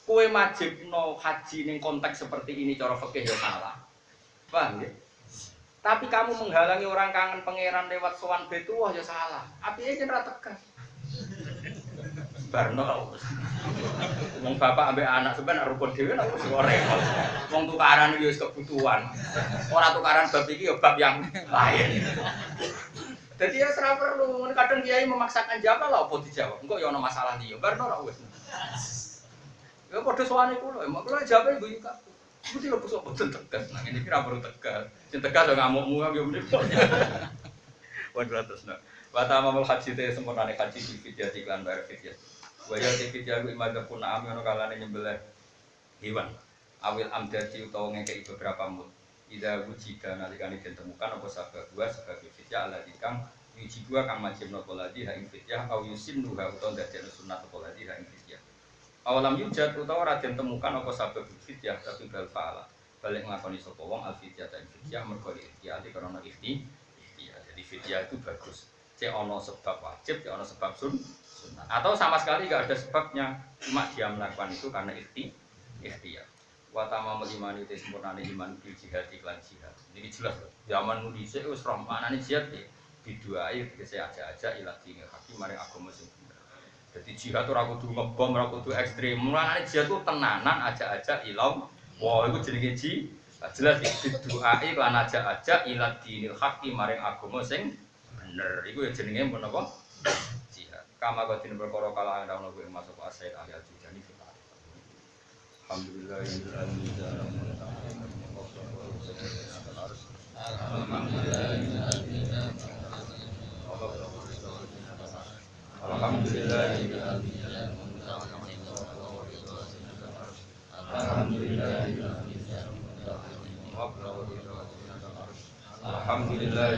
Kue wajib no haji ning konteks seperti ini cara fikih ya salah. Paham ya? Tapi kamu menghalangi orang kangen pangeran lewat sowan betuah ya salah. Apike yen ra tegas. Barno wong bapak ambek anak sampean rukun dhewe nek wis repot. Wong tukaran yo wis kebutuhan. Ora tukaran bab iki ya bab yang lain. Jadi ya serah perlu, kadang kiai memaksakan jawab lah apa dijawab. Engko ya ono masalah liya, barno ora wis. Ya padha sowane kula, mak kula jawabe guyu kabeh. Mesti lho kok boten tegas, nang ngene iki ra perlu tegas. Sing tegas yo ngamukmu yo mriko. Wan ratus nak. Wa tamamul haji te sempurnane haji di video iklan bayar video. Wa ya di video ku imadah pun am ono kalane nyembelih hewan. Awil amdati utawa ngekeki beberapa mut. Ida wujida nalikane ditemukan apa sabab dua sebagai fidyah ala dikang yuji dua kang majib nopo ladi ha ing fidyah au yusim nuha utawa dadekno sunat apa ladi ha ing fidyah. Awalam yujad utawa ra ditemukan apa sabab fidyah tapi bal faala balik nglakoni sapa wong al fidyah ta ing fidyah mergo ikhtiyati karena ikhtiyah. Jadi fidyah itu bagus. Cek ono sebab wajib, cek ono sebab sunat. Atau sama sekali enggak ada sebabnya, cuma dia melakukan itu karena ikhtiyar. Wa tamamul iman itu sempurnane iman bil jihad iklan jihad. Ini jelas loh. Zaman nu dhisik wis roh manane jihad iki diduai tegese aja-aja ila dine hakim maring agama sing bener. Dadi jihad ora kudu ngebom, ora kudu ekstrem. Mulane jihad ku tenanan aja-aja ilau. Wah, iku jenenge jelas diduai lan aja-aja ila dinil hakim maring agama sing bener. Iku ya jenenge menapa? Jihad. Kama kodine perkara kala ana kuwi masuk asal ahli al-jihad. Alhamdulillah alhamdulillah